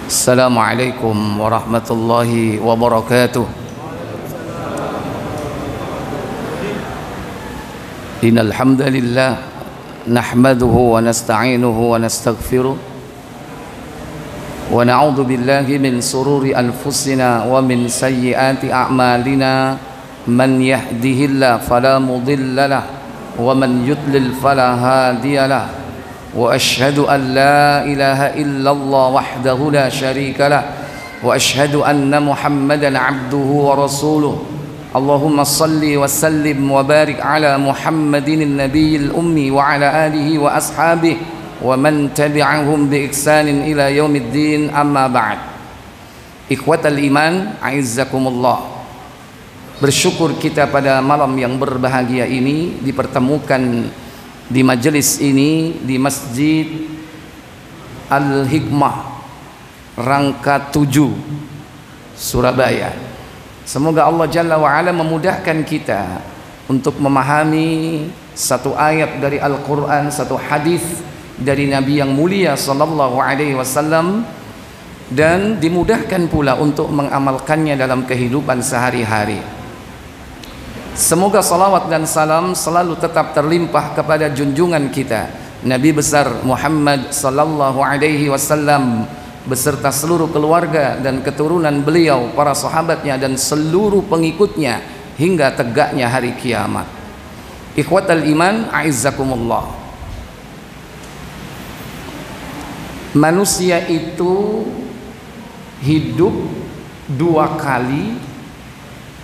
Assalamualaikum warahmatullahi wabarakatuh. Innal hamdalillah nahmaduhu wa nasta'inuhu wa nastaghfiruh wa na'udzu billahi min sururi anfusina wa min sayyiati a'malina man yahdihillahu fala mudilla lahu wa man yudlil fala hadiya lahu wa asyhadu an la ilaha illallah wahdahu la syarika lah wa asyhadu anna muhammadan abduhu wa rasuluh. Allahumma salli wa sallim wa barik ala muhammadin nabiyil ummi wa ala alihi wa ashabihi wa man tabi'ahum bi ihsanin ila yaumiddin, amma ba'd. Ikhwatal iman, a'izzakumullah. Bersyukur kita pada malam yang berbahagia ini dipertemukan di majelis ini di Masjid Al-Hikmah Rangka 7 Surabaya. Semoga Allah Jalla wa'ala memudahkan kita untuk memahami satu ayat dari Al-Quran, satu hadis dari Nabi yang mulia sallallahu alaihi wasallam, dan dimudahkan pula untuk mengamalkannya dalam kehidupan sehari-hari. Semoga salawat dan salam selalu tetap terlimpah kepada junjungan kita Nabi besar Muhammad sallallahu alaihi wasallam beserta seluruh keluarga dan keturunan beliau, para sahabatnya dan seluruh pengikutnya hingga tegaknya hari kiamat. Ikhwatal iman, a'izzakumullah. Manusia itu hidup dua kali,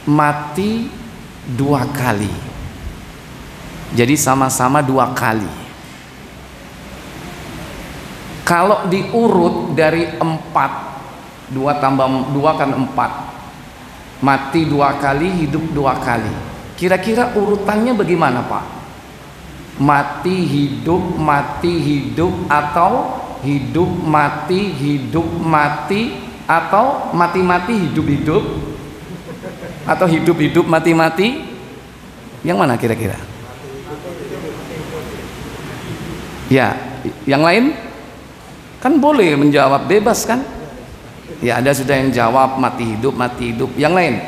mati dua kali. Jadi sama-sama dua kali. Kalau diurut dari 4, 2 tambah 2 kan 4, mati dua kali, hidup dua kali. Kira-kira urutannya bagaimana, Pak? Mati hidup atau hidup mati atau mati hidup atau hidup mati? Yang mana kira-kira? Ya, yang lain kan boleh menjawab bebas kan? Ya, ada sudah yang jawab mati hidup. Yang lain?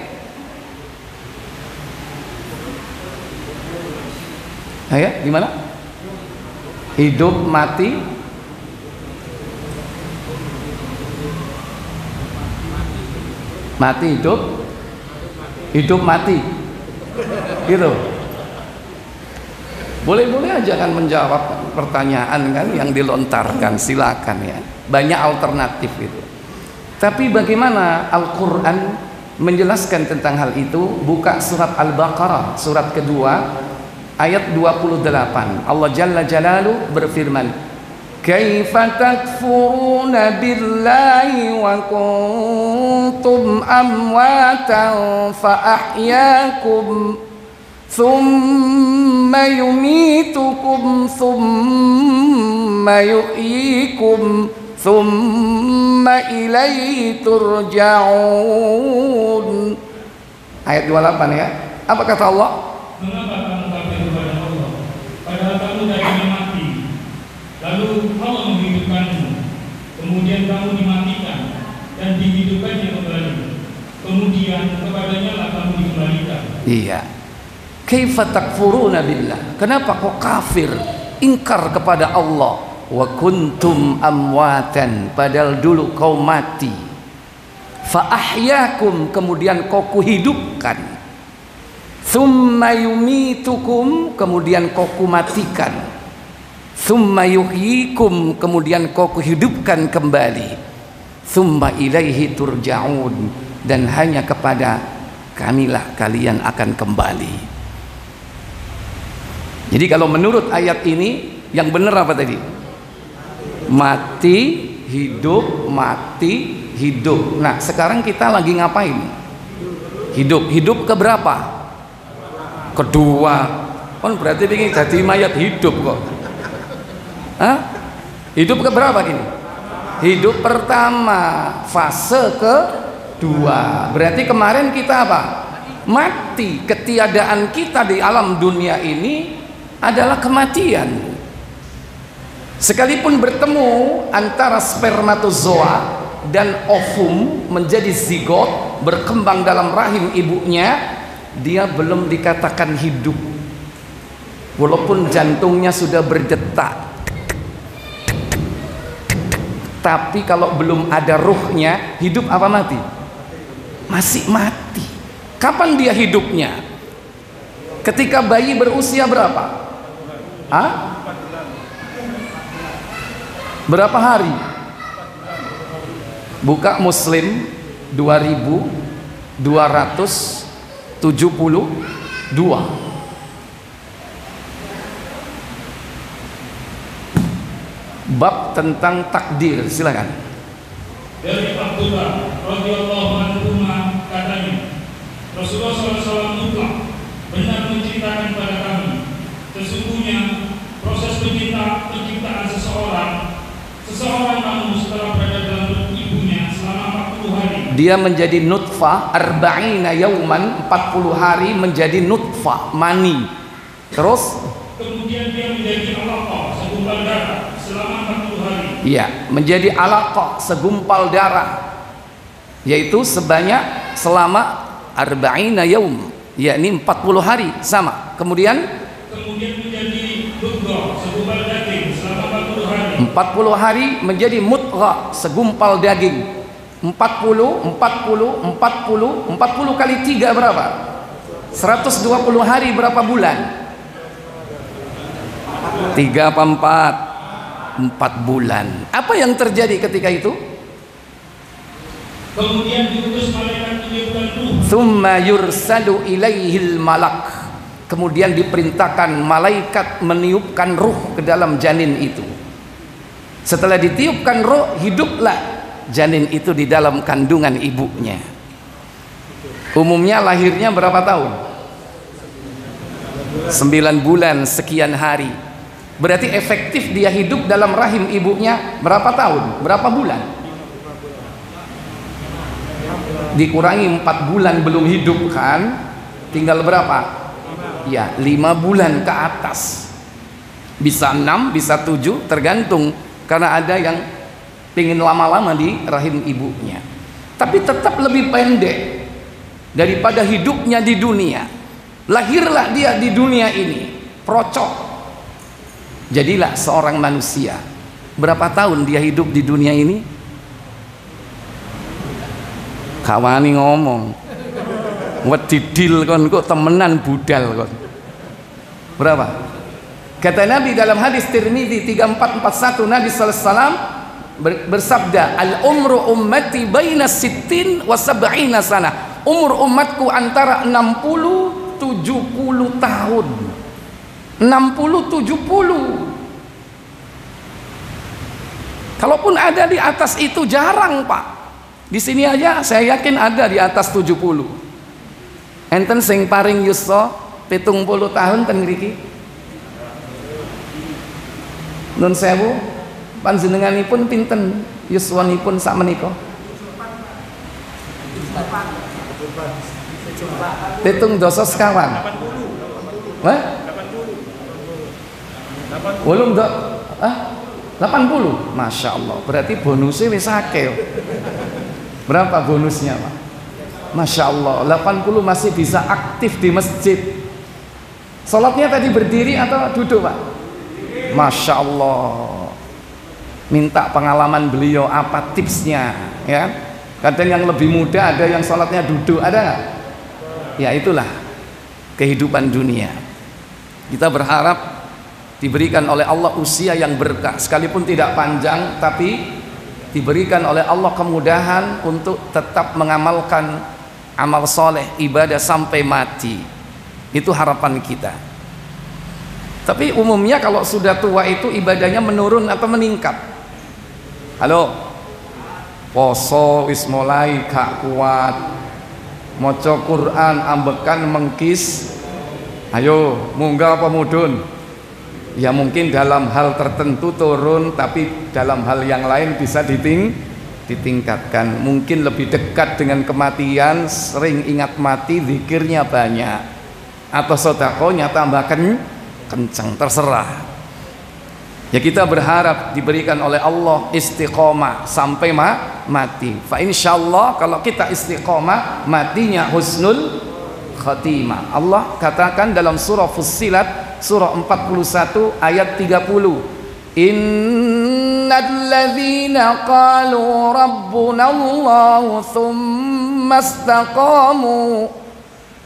Ayo, gimana? Hidup mati. Mati hidup mati gitu. Boleh-boleh aja kan menjawab pertanyaan kan yang dilontarkan, silakan ya, banyak alternatif itu. Tapi bagaimana Al-Quran menjelaskan tentang hal itu? Buka surat Al-Baqarah surat kedua ayat 28. Allah Jalla Jalaluhu berfirman, kaifa takfuruna billahi wa kuntum amwatan fa ahyakum thumma yumitukum thumma yuhyikum thumma ilaihi turja'un. Ayat 28 ya. Apa kata Allah? Mengapa kamu kafir kepada Allah padahal kamu tadinya mati, lalu Allah menghidupkanmu, kemudian kamu dimatikan dan dihidupkannya kembali, kemudian kepadanya lah kamu dikembalikan. Iya. Kaifa takfuruna billah? Kenapa kau kafir, ingkar kepada Allah? Wa kuntum amwatan, padahal dulu kau mati. Fa ahyakum, kemudian kau kuhidupkan. Thumma yumitukum, kemudian kau kumatikan. Thumma yuhyikum, kemudian kau kuhidupkan kembali. Thumma ilaihi turja'un, dan hanya kepada kamilah kalian akan kembali. Jadi kalau menurut ayat ini yang benar apa tadi? Mati hidup. Nah, sekarang kita lagi ngapain? Hidup keberapa? Kedua. Kan berarti ingin jadi mayat hidup kok. Hah? Hidup keberapa gini? Hidup pertama, fase kedua. Berarti kemarin kita apa? Mati. Ketiadaan kita di alam dunia ini adalah kematian. Sekalipun bertemu antara spermatozoa dan ovum menjadi zigot, berkembang dalam rahim ibunya, dia belum dikatakan hidup walaupun jantungnya sudah berdetak. Tapi kalau belum ada ruhnya, hidup apa mati? Masih mati. Kapan dia hidupnya? Ketika bayi berusia berapa? Berapa hari? Buka Muslim 2272. Bab tentang takdir, silakan. Dari Abdullah radhiyallahu anhu katanya, Rasulullah SAW mutlak benar menceritakan pada kami, sesungguhnya proses penciptaan seseorang kamu setelah berada dalam perut ibunya selama 40 hari. Dia menjadi nutfah arba'ina yauman, 40 hari menjadi nutfah mani. Terus kemudian dia menjadi alaqah, segumpal darah selama 40 hari. Iya, menjadi alaqah, segumpal darah, yaitu sebanyak selama arba'ina yaum, yakni 40 hari sama. Kemudian menjadi mudghah, segumpal daging selama 40 hari. 40 hari menjadi mudghah, segumpal daging. 40 kali 3 berapa? 120 hari berapa bulan? 3 apa 4? 4 bulan. Apa yang terjadi ketika itu? Kemudian diutus malaikat meniupkan ruh. Tsumma yursalu ilaihil malak. Kemudian diperintahkan malaikat meniupkan ruh ke dalam janin itu. Setelah ditiupkan ruh, hiduplah janin itu di dalam kandungan ibunya. Umumnya lahirnya berapa tahun? 9 bulan sekian hari. Berarti efektif dia hidup dalam rahim ibunya berapa tahun? Berapa bulan? Dikurangi 4 bulan belum hidup kan? Tinggal berapa? Ya, 5 bulan ke atas. Bisa 6, bisa 7, tergantung. Karena ada yang pengen lama-lama di rahim ibunya. Tapi tetap lebih pendek daripada hidupnya di dunia. Lahirlah dia di dunia ini, procok, jadilah seorang manusia. Berapa tahun dia hidup di dunia ini? Kawani ngomong wedidil kon kok temenan budal kon. Berapa? Kata Nabi dalam hadis Tirmidzi 3441, Nabi sallallahu alaihi wasallam bersabda, al-umru ummati baina sittin wa sab'ina sana. Umur umatku antara 60 70 tahun. 60 70. Kalaupun ada di atas itu jarang, Pak. Di sini aja saya yakin ada di atas 70. Enten sing paring yuswa 70 tahun ten mriki. Nun sewu panjenenganipun pinten yuswanipun sakmenika? 70 sekawan. Hah? 80. Masya Allah. Berarti bonusnya wis akeh. Berapa bonusnya, Pak? Masya Allah. 80 masih bisa aktif di masjid. Salatnya tadi berdiri atau duduk, Pak? Masya Allah. Minta pengalaman beliau, apa tipsnya, ya? Kadang yang lebih muda ada yang sholatnya duduk, ada nggak? Ya itulah kehidupan dunia. Kita berharap diberikan oleh Allah usia yang berkah, sekalipun tidak panjang, tapi diberikan oleh Allah kemudahan untuk tetap mengamalkan amal soleh, ibadah sampai mati. Itu harapan kita. Tapi umumnya kalau sudah tua itu ibadahnya menurun atau meningkat? Halo? Poso wis mulai gak kuat, maca Quran ambekan mengkis, ayo munggah apa mudun? Ya mungkin dalam hal tertentu turun, tapi dalam hal yang lain bisa ditingkatkan. Mungkin lebih dekat dengan kematian, sering ingat mati, zikirnya banyak, atau sedekahnya tambahkan kencang, terserah. Ya kita berharap diberikan oleh Allah istiqomah sampai mati. Fa insyaallah kalau kita istiqomah matinya husnul khatimah. Allah katakan dalam surah Fussilat surah 41 ayat 30. Innal ladzina qalu rabbuna Allah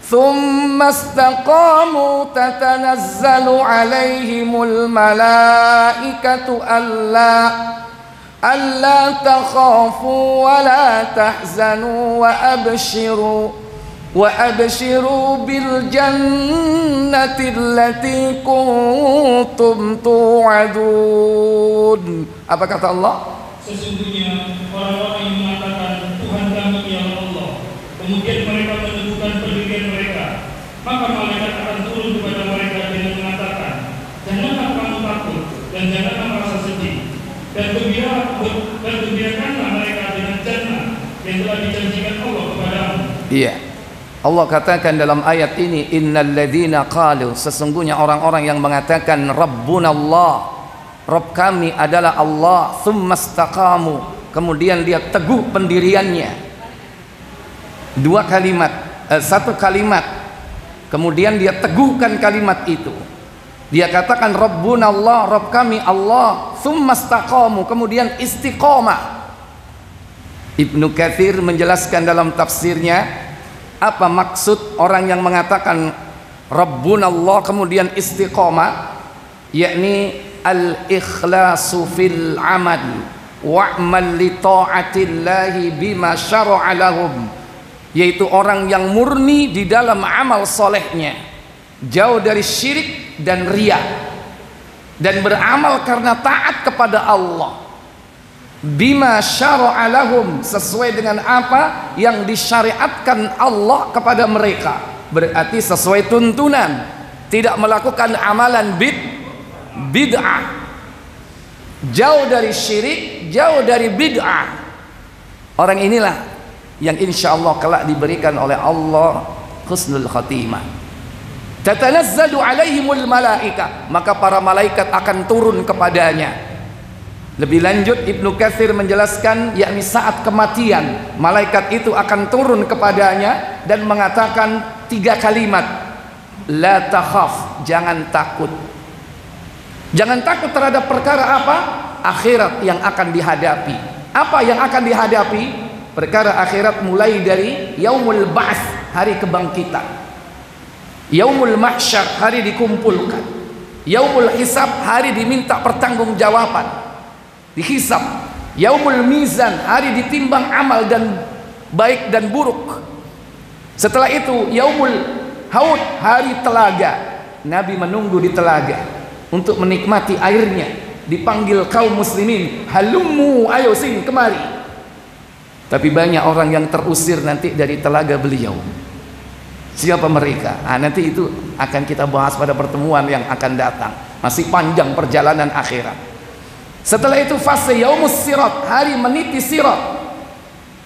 ثم استقاموا تتنزل عليهم الملائكة ألا تخافوا ولا تحزنوا وأبشروا بالجنة التي كنتم توعدون. Apa kata Allah? Sesungguhnya orang-orang yang mengatakan Tuhan kami ialah Allah, kemudian mereka meneguhkan pendirian mereka, maka malaikat akan turun kepada mereka dengan mengatakan, janganlah kamu takut dan janganlah merasa sedih, dan gembirakanlah mereka dengan jannah yang telah dijanjikan Allah kepadamu. Iya. Allah katakan dalam ayat ini, innal ladzina qalu, sesungguhnya orang-orang yang mengatakan Rabbunallah, Rabb kami adalah Allah, tsumastaqamu, kemudian dia teguh pendiriannya. Satu kalimat, kemudian dia teguhkan kalimat itu. Dia katakan Rabbunallah, Rabb kami Allah, tsumastaqamu, kemudian istiqomah. Ibnu Katsir menjelaskan dalam tafsirnya apa maksud orang yang mengatakan Rabbunallah kemudian istiqomah, yakni al-ikhlasu fil amal wa'mal li ta'atillahi bima syara'a lahum, yaitu orang yang murni di dalam amal solehnya, jauh dari syirik dan riya, dan beramal karena taat kepada Allah. Bima syara'a lahum, sesuai dengan apa yang disyariatkan Allah kepada mereka, berarti sesuai tuntunan, tidak melakukan amalan bid'ah, jauh dari syirik, jauh dari bid'ah. Orang inilah yang insya Allah kelak diberikan oleh Allah husnul khatimah. Tatanazzalu alaihimul malaika, maka para malaikat akan turun kepadanya. Lebih lanjut Ibnu Katsir menjelaskan, yakni saat kematian malaikat itu akan turun kepadanya dan mengatakan 3 kalimat, la takhaf, jangan takut. Jangan takut terhadap perkara apa? Akhirat yang akan dihadapi. Apa yang akan dihadapi? Perkara akhirat mulai dari yaumul ba'ts, hari kebangkitan, yaumul mahsyar, hari dikumpulkan, yaumul hisab, hari diminta pertanggungjawaban, dihisab, yaumul mizan, hari ditimbang amal dan baik dan buruk. Setelah itu yaumul haud, hari telaga, Nabi menunggu di telaga untuk menikmati airnya, dipanggil kaum muslimin, halummu, ayo sini kemari. Tapi banyak orang yang terusir nanti dari telaga beliau. Siapa mereka? Nanti itu akan kita bahas pada pertemuan yang akan datang. Masih panjang perjalanan akhirat. Setelah itu fase yaumus sirat, hari meniti sirat.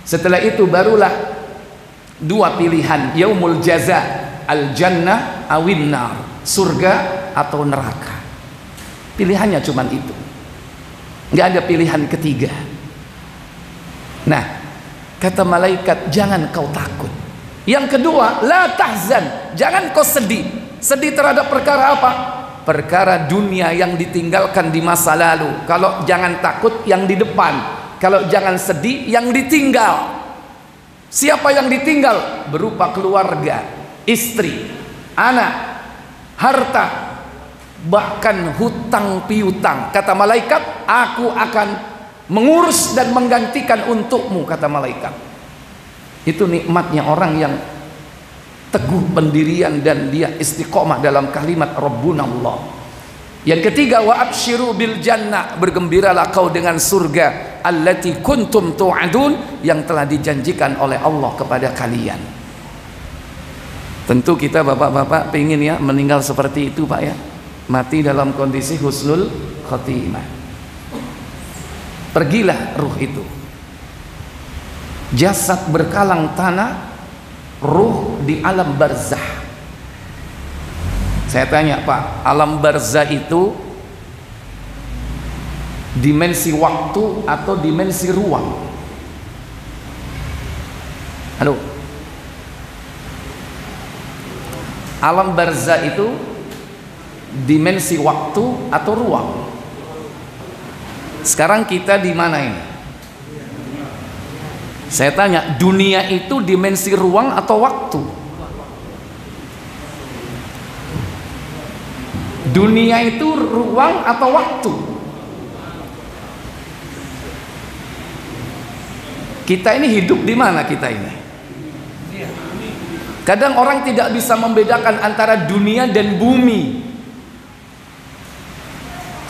Setelah itu barulah 2 pilihan, yaumul jaza, al jannah awin nar, surga atau neraka. Pilihannya cuma itu, nggak ada pilihan ketiga. Nah, kata malaikat, jangan kau takut. Yang kedua, la tahzan, jangan kau sedih. Sedih terhadap perkara apa? Perkara dunia yang ditinggalkan di masa lalu. Kalau jangan takut yang di depan, kalau jangan sedih yang ditinggal. Siapa yang ditinggal? Berupa keluarga, istri, anak, harta, bahkan hutang piutang. Kata malaikat, aku akan mengurus dan menggantikan untukmu, kata malaikat. Itu nikmatnya orang yang teguh pendirian dan dia istiqomah dalam kalimat Rabbunallah. Yang ketiga, wa absyiru bil jannah, bergembiralah kau dengan surga allati kuntum tu'adun, yang telah dijanjikan oleh Allah kepada kalian. Tentu kita bapak-bapak pengen ya meninggal seperti itu Pak ya, mati dalam kondisi husnul khatimah. Pergilah ruh itu, jasad berkalang tanah, ruh di alam barzah. Saya tanya Pak, alam barzah itu dimensi waktu atau dimensi ruang? Halo. Alam barzah itu dimensi waktu atau ruang? Sekarang kita di mana ini? Saya tanya, dunia itu dimensi ruang atau waktu? Dunia itu ruang atau waktu? Kita ini hidup di mana kita ini? Kadang orang tidak bisa membedakan antara dunia dan bumi.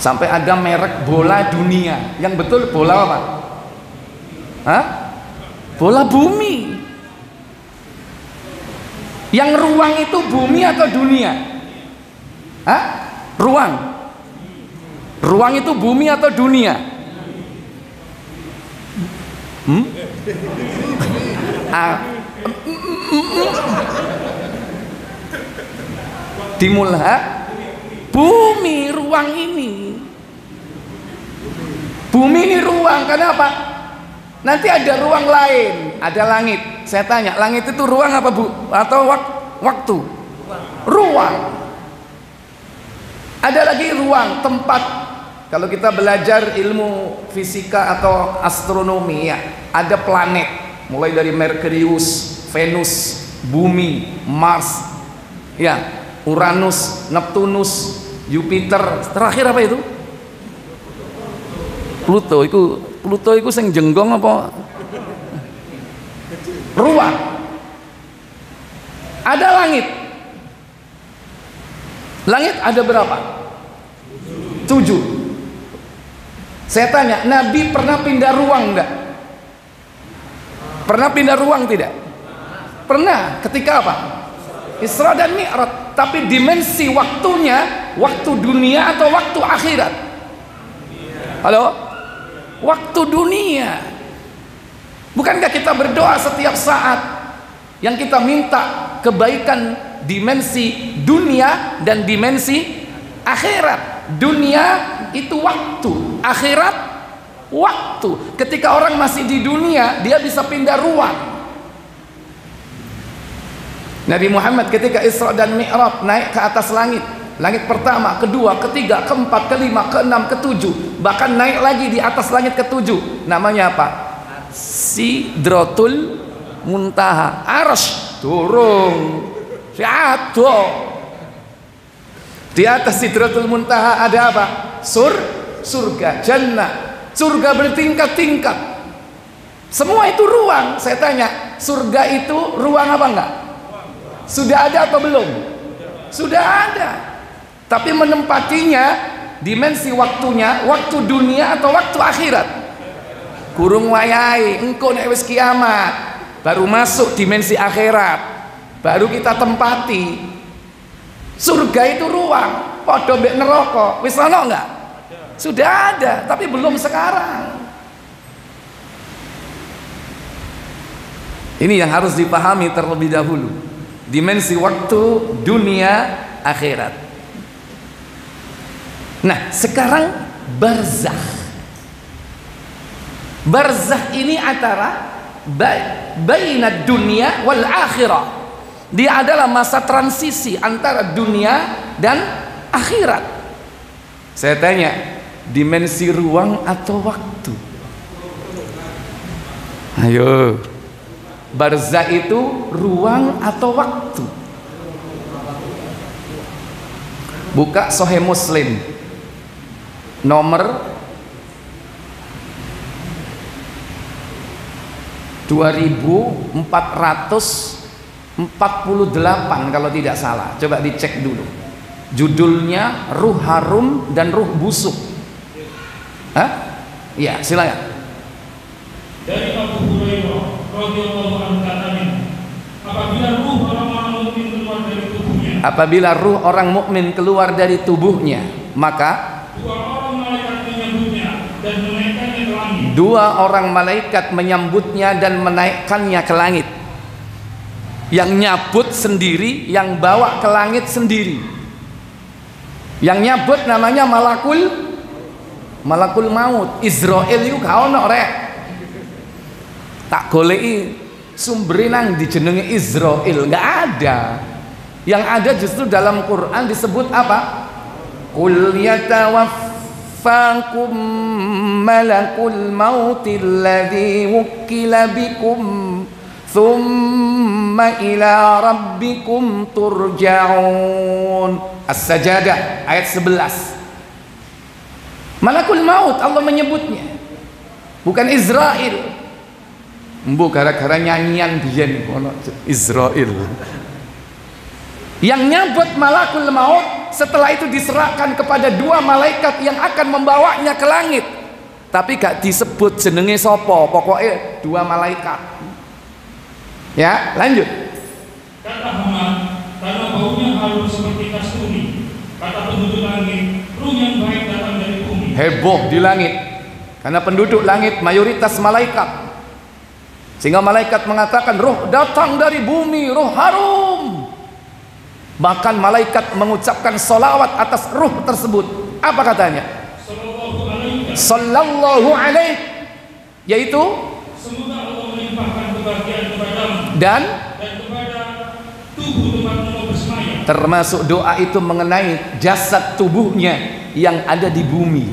Sampai ada merek bola dunia. Yang betul bola apa? Hah? Bola bumi. Yang ruang itu bumi atau dunia? Hah? Ruang. Ruang itu bumi atau dunia? Dimulai bumi, ruang ini. Bumi ini ruang, kenapa? Nanti ada ruang lain, ada langit. Saya tanya, langit itu ruang apa bu? Atau waktu? Ruang. Ada lagi ruang, tempat. Kalau kita belajar ilmu fisika atau astronomi ya, ada planet, mulai dari Merkurius, Venus, Bumi, Mars, ya, Uranus, Neptunus, Jupiter, terakhir apa itu? Pluto. Pluto itu sing jenggong apa? Ruang. Ada langit. Langit ada berapa? 7. Saya tanya, Nabi pernah pindah ruang enggak? Pernah pindah ruang tidak? Pernah. Ketika apa? Isra dan Mi'raj. Tapi dimensi waktunya, waktu dunia atau waktu akhirat? Halo? Waktu dunia. Bukankah kita berdoa setiap saat yang kita minta kebaikan dimensi dunia dan dimensi akhirat? Dunia itu waktu, akhirat waktu. Ketika orang masih di dunia, dia bisa pindah ruang. Nabi Muhammad ketika Isra dan Mi'raj naik ke atas langit, langit pertama, kedua, ketiga, keempat, kelima, keenam, ketujuh, bahkan naik lagi di atas langit ketujuh. Namanya apa? Sidratul Muntaha. Arsy turun. Syahadu. Di atas Sidratul Muntaha ada apa? Surga, jannah. Surga bertingkat-tingkat. Semua itu ruang. Saya tanya, surga itu ruang apa enggak? Sudah ada atau belum? Sudah ada. Tapi menempatinya dimensi waktunya, waktu dunia atau waktu akhirat? Kurung wayai, engko nek wis kiamat baru masuk dimensi akhirat, baru kita tempati. Surga itu ruang, padha mbek neraka. Wis ana enggak? Sudah ada, tapi belum sekarang. Ini yang harus dipahami terlebih dahulu. Dimensi waktu, dunia, akhirat. Nah, sekarang barzakh. Barzakh ini antara bainad dunia wal akhirah. Dia adalah masa transisi antara dunia dan akhirat. Saya tanya, dimensi ruang atau waktu? Ayo. Barzakh itu ruang atau waktu? Buka Sahih Muslim nomor 2448 kalau tidak salah. Coba dicek dulu. Judulnya Ruh Harum dan Ruh Busuk. Hah? Iya, silakan. Dari Abu Hurairah radhiyallahu anhu katanya, apabila ruh orang mukmin keluar dari tubuhnya, maka dua orang malaikat menyambutnya dan menaikkannya ke langit. Yang nyabut sendiri, yang bawa ke langit sendiri. Yang nyabut namanya malakul malakul maut. Israil iku gak ono rek. Tak goleki sumbere nang dijenenge Israil, nggak ada. Yang ada justru dalam Quran disebut apa? Qul yatawaffakum malakul mauti alladzi wukkila bikum thumma ila rabbikum turja'un. As-Sajdah ayat 11. Malakul maut Allah menyebutnya, bukan Israil. Mbu gara-gara nyanyian biyen ono Israil. Yang nyabut malakul maut setelah itu diserahkan kepada dua malaikat yang akan membawanya ke langit. Tapi gak disebut jenenge sopo, pokoknya dua malaikat. Ya, lanjut. Kata Muhammad, karena baunya harum seperti kasturi. Kata penduduk langit, ruh yang baik datang dari bumi. Heboh di langit. Karena penduduk langit mayoritas malaikat. Sehingga malaikat mengatakan ruh datang dari bumi, ruh harum. Bahkan malaikat mengucapkan solawat atas ruh tersebut. Apa katanya? Sallallahu alaihi, yaitu semoga Allah melimpahkan kebahagiaan kepadamu dan kepada tubuh tempatmu bersemayam. Termasuk doa itu mengenai jasad tubuhnya yang ada di bumi,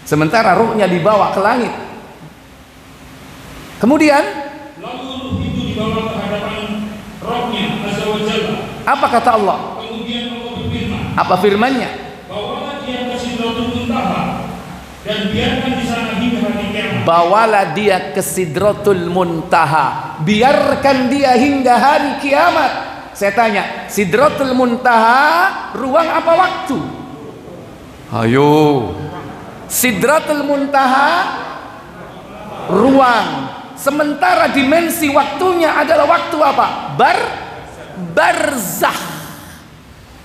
sementara ruhnya dibawa ke langit. Kemudian lalu ruh itu dibawa ke hadapan Rabbnya Azza wa Jalla. apa kata Allah? Kemudian Allah berfirman, Apa firman-Nya? bawalah dia ke Sidratul Muntaha dan biarkan di sana hingga hari kiamat. Bawalah dia ke Sidratul Muntaha, biarkan dia hingga hari kiamat. Saya tanya, Sidratul Muntaha ruang apa waktu? Ayo, Sidratul Muntaha ruang, sementara dimensi waktunya adalah waktu apa? Barzah,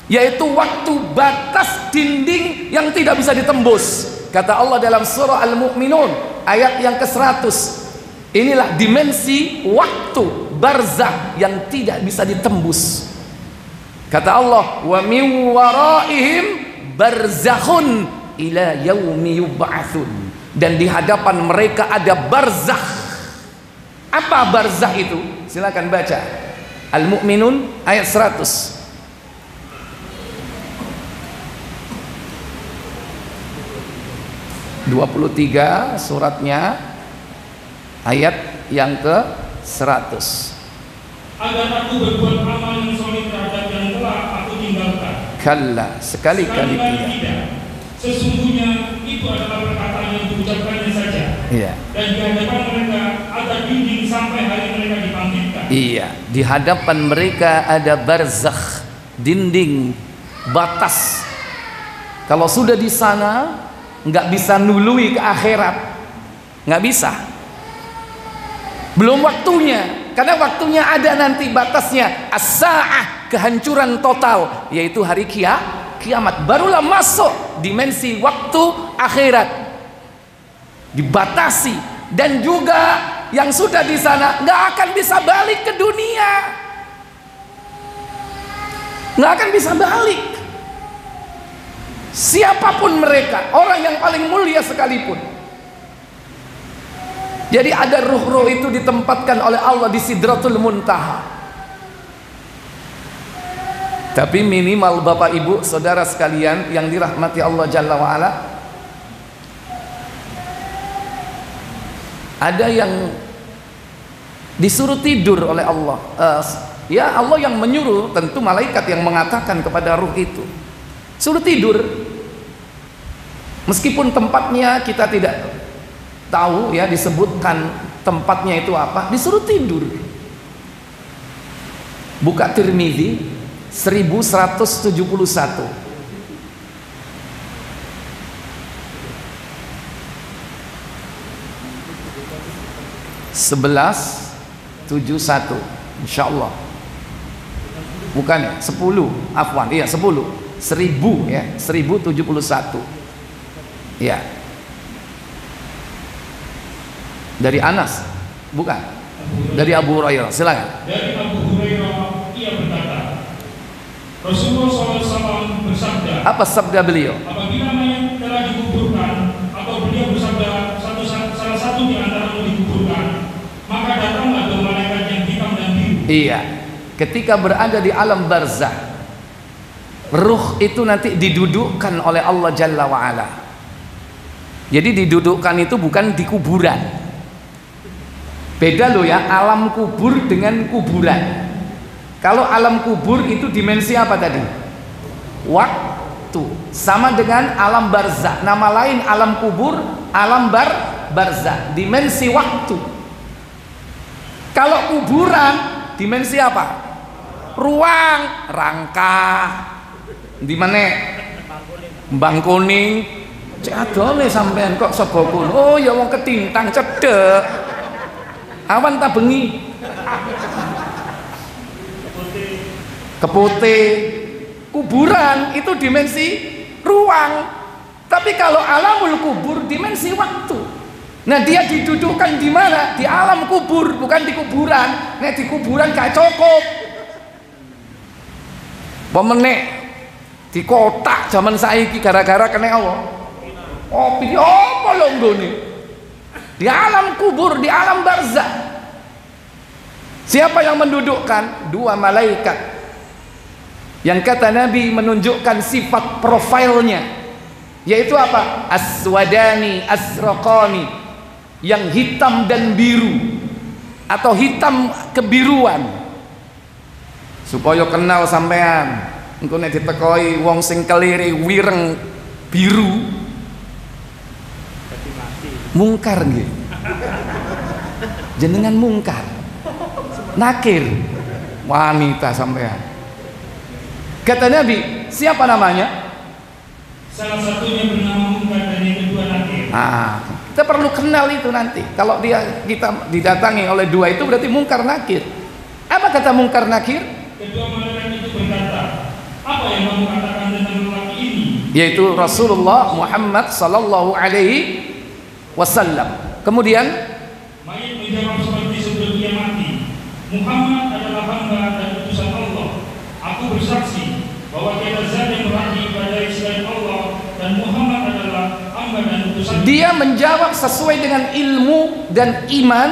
yaitu waktu batas dinding yang tidak bisa ditembus. Kata Allah dalam surah Al-Mu'minun ayat yang ke-100, inilah dimensi waktu barzah yang tidak bisa ditembus. Kata Allah, wa min waraihim barzakhun ila yaumi yub'atsun, dan di hadapan mereka ada barzakh. Apa barzakh itu? Silakan baca Al-Mu'minun ayat 100. (23) suratnya ayat yang ke-100. Agar aku berbuat amal yang solid terhadap yang telah aku tinggalkan. Kalla, sekali-kali tidak. Sesungguhnya itu adalah perkataan yang diucapkannya saja. Iya. Dan di hadapan mereka ada dinding sampai hari mereka dibangkitkan. Iya, di hadapan mereka ada barzakh, dinding, batas. Kalau sudah di sana nggak bisa nului ke akhirat, nggak bisa. Belum waktunya, karena waktunya ada nanti batasnya, as-sa'ah, kehancuran total, yaitu hari kiamat. Barulah masuk dimensi waktu akhirat, dibatasi. Dan juga yang sudah di sana nggak akan bisa balik ke dunia, nggak akan bisa balik. Siapapun mereka, orang yang paling mulia sekalipun. Jadi ada ruh-ruh itu ditempatkan oleh Allah di Sidratul Muntaha. Tapi minimal Bapak Ibu saudara sekalian yang dirahmati Allah Jalla wa'ala, ada yang disuruh tidur oleh Allah. Ya Allah yang menyuruh, tentu malaikat yang mengatakan kepada ruh itu, suruh tidur. Meskipun tempatnya kita tidak tahu, ya disebutkan tempatnya itu apa, disuruh tidur. Buka Tirmidzi 1171. Insyaallah. Bukan ya, 10, afwan, iya 10. 1000 ya, 1071. Ya. Dari Anas, bukan? Dari Abu Hurairah, silakan. Dari Abu Hurairah ia berkata, Rasulullah SAW bersabda. Apa sabda beliau? Apabila mayat telah dikuburkan, Iya, ketika berada di alam barzakh, ruh itu nanti didudukkan oleh Allah Jalla wa'ala. Jadi didudukkan itu bukan di kuburan. Beda loh ya, alam kubur dengan kuburan. Kalau alam kubur itu dimensi apa tadi? Waktu. Sama dengan alam barzakh. Nama lain alam kubur, alam barzakh, dimensi waktu. Kalau kuburan dimensi apa? Ruang, rangka. Di mana? Mbang Kuning. Cek adone sampean kok sego kuno. Oh ya wong ketintang cedek. Awan ta bengi. Keputih. Kuburan itu dimensi ruang. Tapi kalau alamul kubur dimensi waktu. Nah dia didudukkan di mana? Di alam kubur, bukan di kuburan. Nah di kuburan gak cukup. Pemenek di kotak zaman saiki gara-gara kena apa? Oh piye apa lho nggone? Di alam kubur, di alam barzakh. Siapa yang mendudukkan? Dua malaikat. Yang kata Nabi menunjukkan sifat profilnya, yaitu apa? Aswadani asraqani, yang hitam dan biru atau hitam kebiruan, supaya kenal sampean. Engko nek ditekoi wong sing kelire wireng biru mungkar nggih. Jenengan mungkar. Nakir wanita sampean. Kata Nabi, siapa namanya? Salah satunya bernama Munkar dan yang kedua Nakir. Kita perlu kenal itu nanti. Kalau kita didatangi oleh dua itu berarti Munkar Nakir. Apa kata Munkar Nakir? Kedua malaikat itu berkata, apa yang kamu katakan tentang lelaki ini? Yaitu Rasulullah Muhammad sallallahu alaihi wasallam. Kemudian mayit menjawab seperti sebelum dia mati, Muhammad adalah hamba dan utusan Allah. Aku bersaksi bahwa tiada zat yang berhak diibadahi selain Allah dan Muhammad adalah hamba dan utusan. Dia menjawab sesuai dengan ilmu dan iman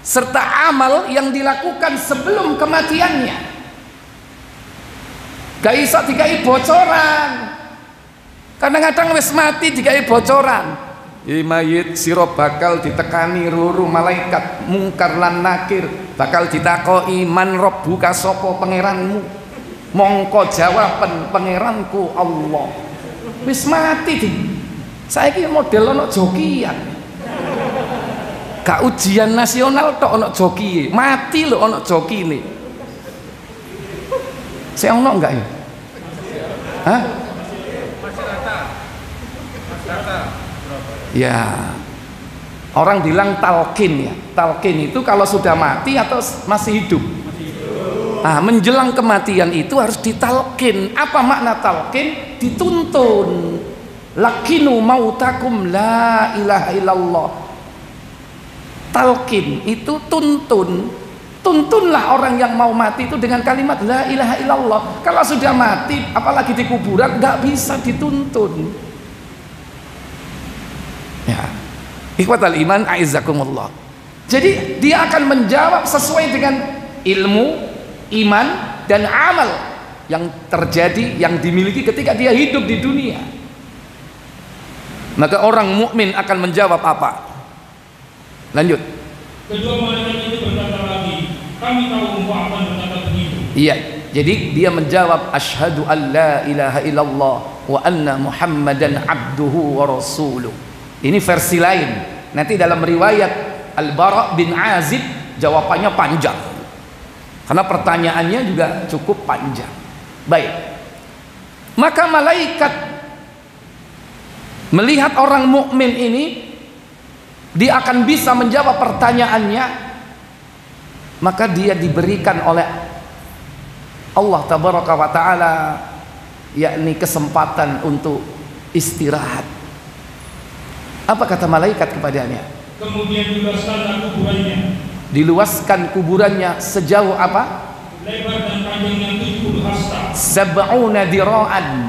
serta amal yang dilakukan sebelum kematiannya. Gak iso dikai bocoran. Kadang-kadang wis mati dikai bocoran. Mayit sira bakal ditekani ruru malaikat Munkar lan Nakir, bakal ditakoki man rabbuka sapa pangeranmu. Mongko jawaban pangeranku Allah. Wis mati di. Saiki model ana jokian. Gak ujian nasional tok ana jokie, mati lho ana jokine. Saya ono enggak ya? Hah? Ya. Orang bilang talqin ya. Talqin itu kalau sudah mati atau masih hidup? Menjelang kematian itu harus ditalqin. Apa makna talqin? Dituntun. Lakinu mautakum la ilaha illallah. Talqin itu tuntun. Tuntunlah orang yang mau mati itu dengan kalimat la ilaha illallah. Kalau sudah mati, apalagi di kuburan, nggak bisa dituntun. Ya, ikhwatal iman, a'izzakumullah. Jadi dia akan menjawab sesuai dengan ilmu, iman, dan amal yang terjadi, yang dimiliki ketika dia hidup di dunia. Maka orang mukmin akan menjawab apa? Lanjut. Kedua malaikat itu berkata lagi, kami tahu engkau akan berkata begitu. Iya, jadi dia menjawab asyhadu an la ilaha illallah wa anna muhammadan abduhu wa rasuluh. Ini versi lain. Nanti dalam riwayat Al-Bara bin Azib jawabannya panjang. Karena pertanyaannya juga cukup panjang. Baik. Maka malaikat melihat orang mukmin ini, dia akan bisa menjawab pertanyaannya, maka dia diberikan oleh Allah tabaraka wa taala yakni kesempatan untuk istirahat. Apa kata malaikat kepadanya? Kemudian diluaskanlah kuburannya. Diluaskan kuburannya sejauh apa? Lebar dan panjangnya 70 hasta. Sab'una dira'an,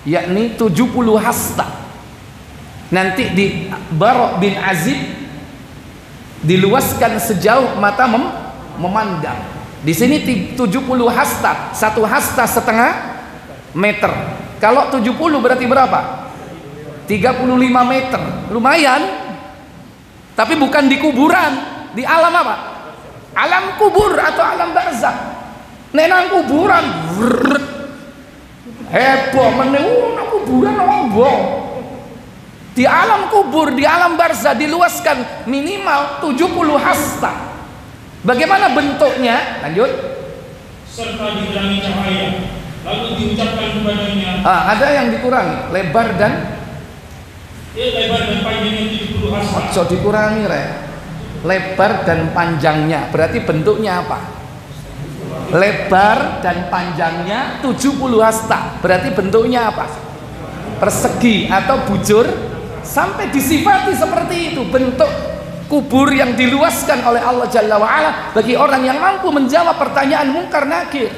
yakni 70 hasta. Nanti di Bara bin Azib diluaskan sejauh mata memandang. Di sini 70 hasta, 1 hasta setengah meter. Kalau 70 berarti berapa? 35 meter. Lumayan. Tapi bukan di kuburan, di alam apa? Alam kubur atau alam barzakh. Nenang kuburan heboh meneng kuburan ombong. Di alam kubur, di alam barzakh diluaskan minimal 70 hasta. Bagaimana bentuknya? Lanjut. Serta diterangi cahaya, lalu diucapkan kepadanya. Ada yang dikurangi, lebar dan lebar dan panjangnya 70 hasta. So dikurangi lebar dan panjangnya. Berarti bentuknya apa? Lebar dan panjangnya 70 hasta. Berarti bentuknya apa? Persegi atau bujur. Sampai disifati seperti itu bentuk kubur yang diluaskan oleh Allah Jalla wa'ala bagi orang yang mampu menjawab pertanyaan mungkar nakir.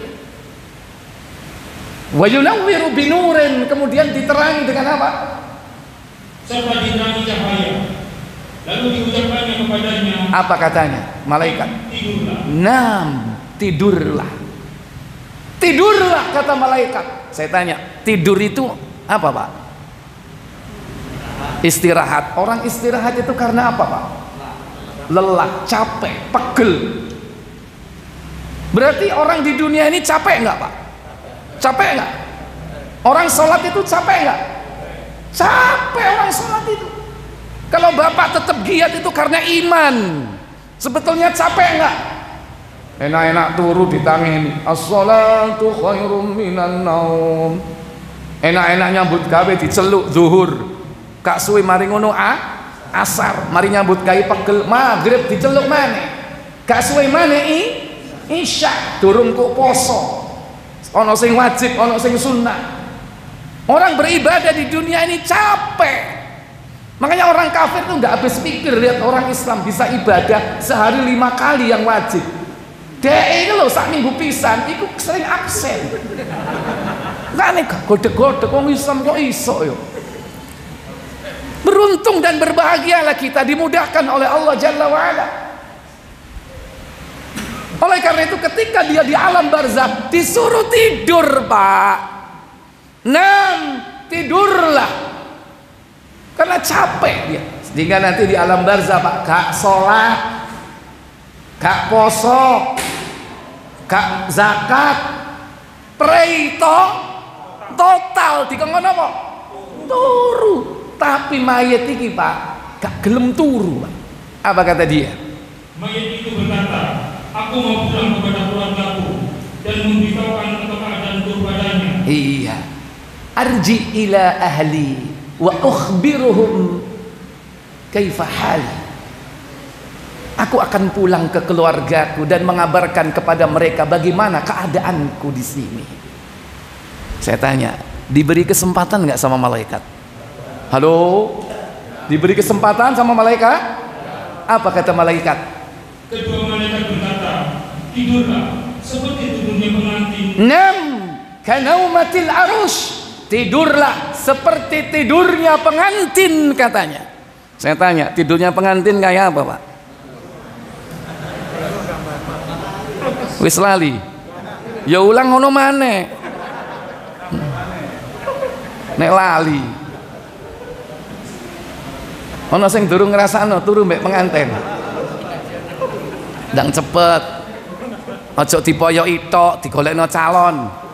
Wa yunawwiru binurin, kemudian diterangi dengan apa? Serta diterangi cahaya, lalu diucapkannya kepadanya. Apa katanya malaikat? Tidurlah. Tidurlah. Tidurlah kata malaikat. Saya tanya, tidur itu apa Pak? Istirahat. Orang istirahat itu karena apa Pak? Lelah, capek, pegel. Berarti orang di dunia ini capek nggak Pak? Capek nggak? Orang sholat itu capek nggak? Capek orang sholat itu. Kalau Bapak tetap giat itu karena iman. Sebetulnya capek nggak? Enak-enak turu ditangin as-sholatu khairum minan naum. Enak-enak nyambut gawe diceluk zuhur. Kak suwi mari ngono asar, mari nyambut gawe pegel maghrib diceluk maneh. Kak suwi maneh isya durung kok poso. Ana sing wajib, ana sing sunnah. Orang beribadah di dunia ini capek. Makanya orang kafir tuh nggak habis pikir lihat orang Islam bisa ibadah sehari 5 kali yang wajib. Dek ini loh sak minggu pisan iku sering absen. Lah nek godek-godek wong Islam kok iso yo. Beruntung dan berbahagialah kita dimudahkan oleh Allah Jalla wa'ala. Oleh karena itu ketika dia di alam barzakh disuruh tidur Pak. Tidurlah. Karena capek dia. Sehingga nanti di alam barzakh Pak gak sholat, gak poso, gak zakat, preito total dikongkon apa? Turu. Tapi mayat iki Pak gak gelem turu Pak. Apa kata dia? Mayat itu berkata, aku mau pulang kepada keluargaku dan memberitahukan keadaan kepadanya. Iya. Arji ila ahli wa ukhbiruhum kaifa hali. Aku akan pulang ke keluargaku dan mengabarkan kepada mereka bagaimana keadaanku di sini. Saya tanya, diberi kesempatan nggak sama malaikat? Halo? Diberi kesempatan sama malaikat? Apa kata malaikat? Kedua malaikat berkata, tidurlah seperti tidurnya pengantin. Kanaumatil arush. Tidurlah seperti tidurnya pengantin katanya. Saya tanya, tidurnya pengantin kayak apa Pak? Wis lali. Ya ulang ngono maneh. Nek lali. Ono sing durung ngrasakno turu mbek pengantin. Ndang cepet. Aja dipoyoki tok, digolekno calon.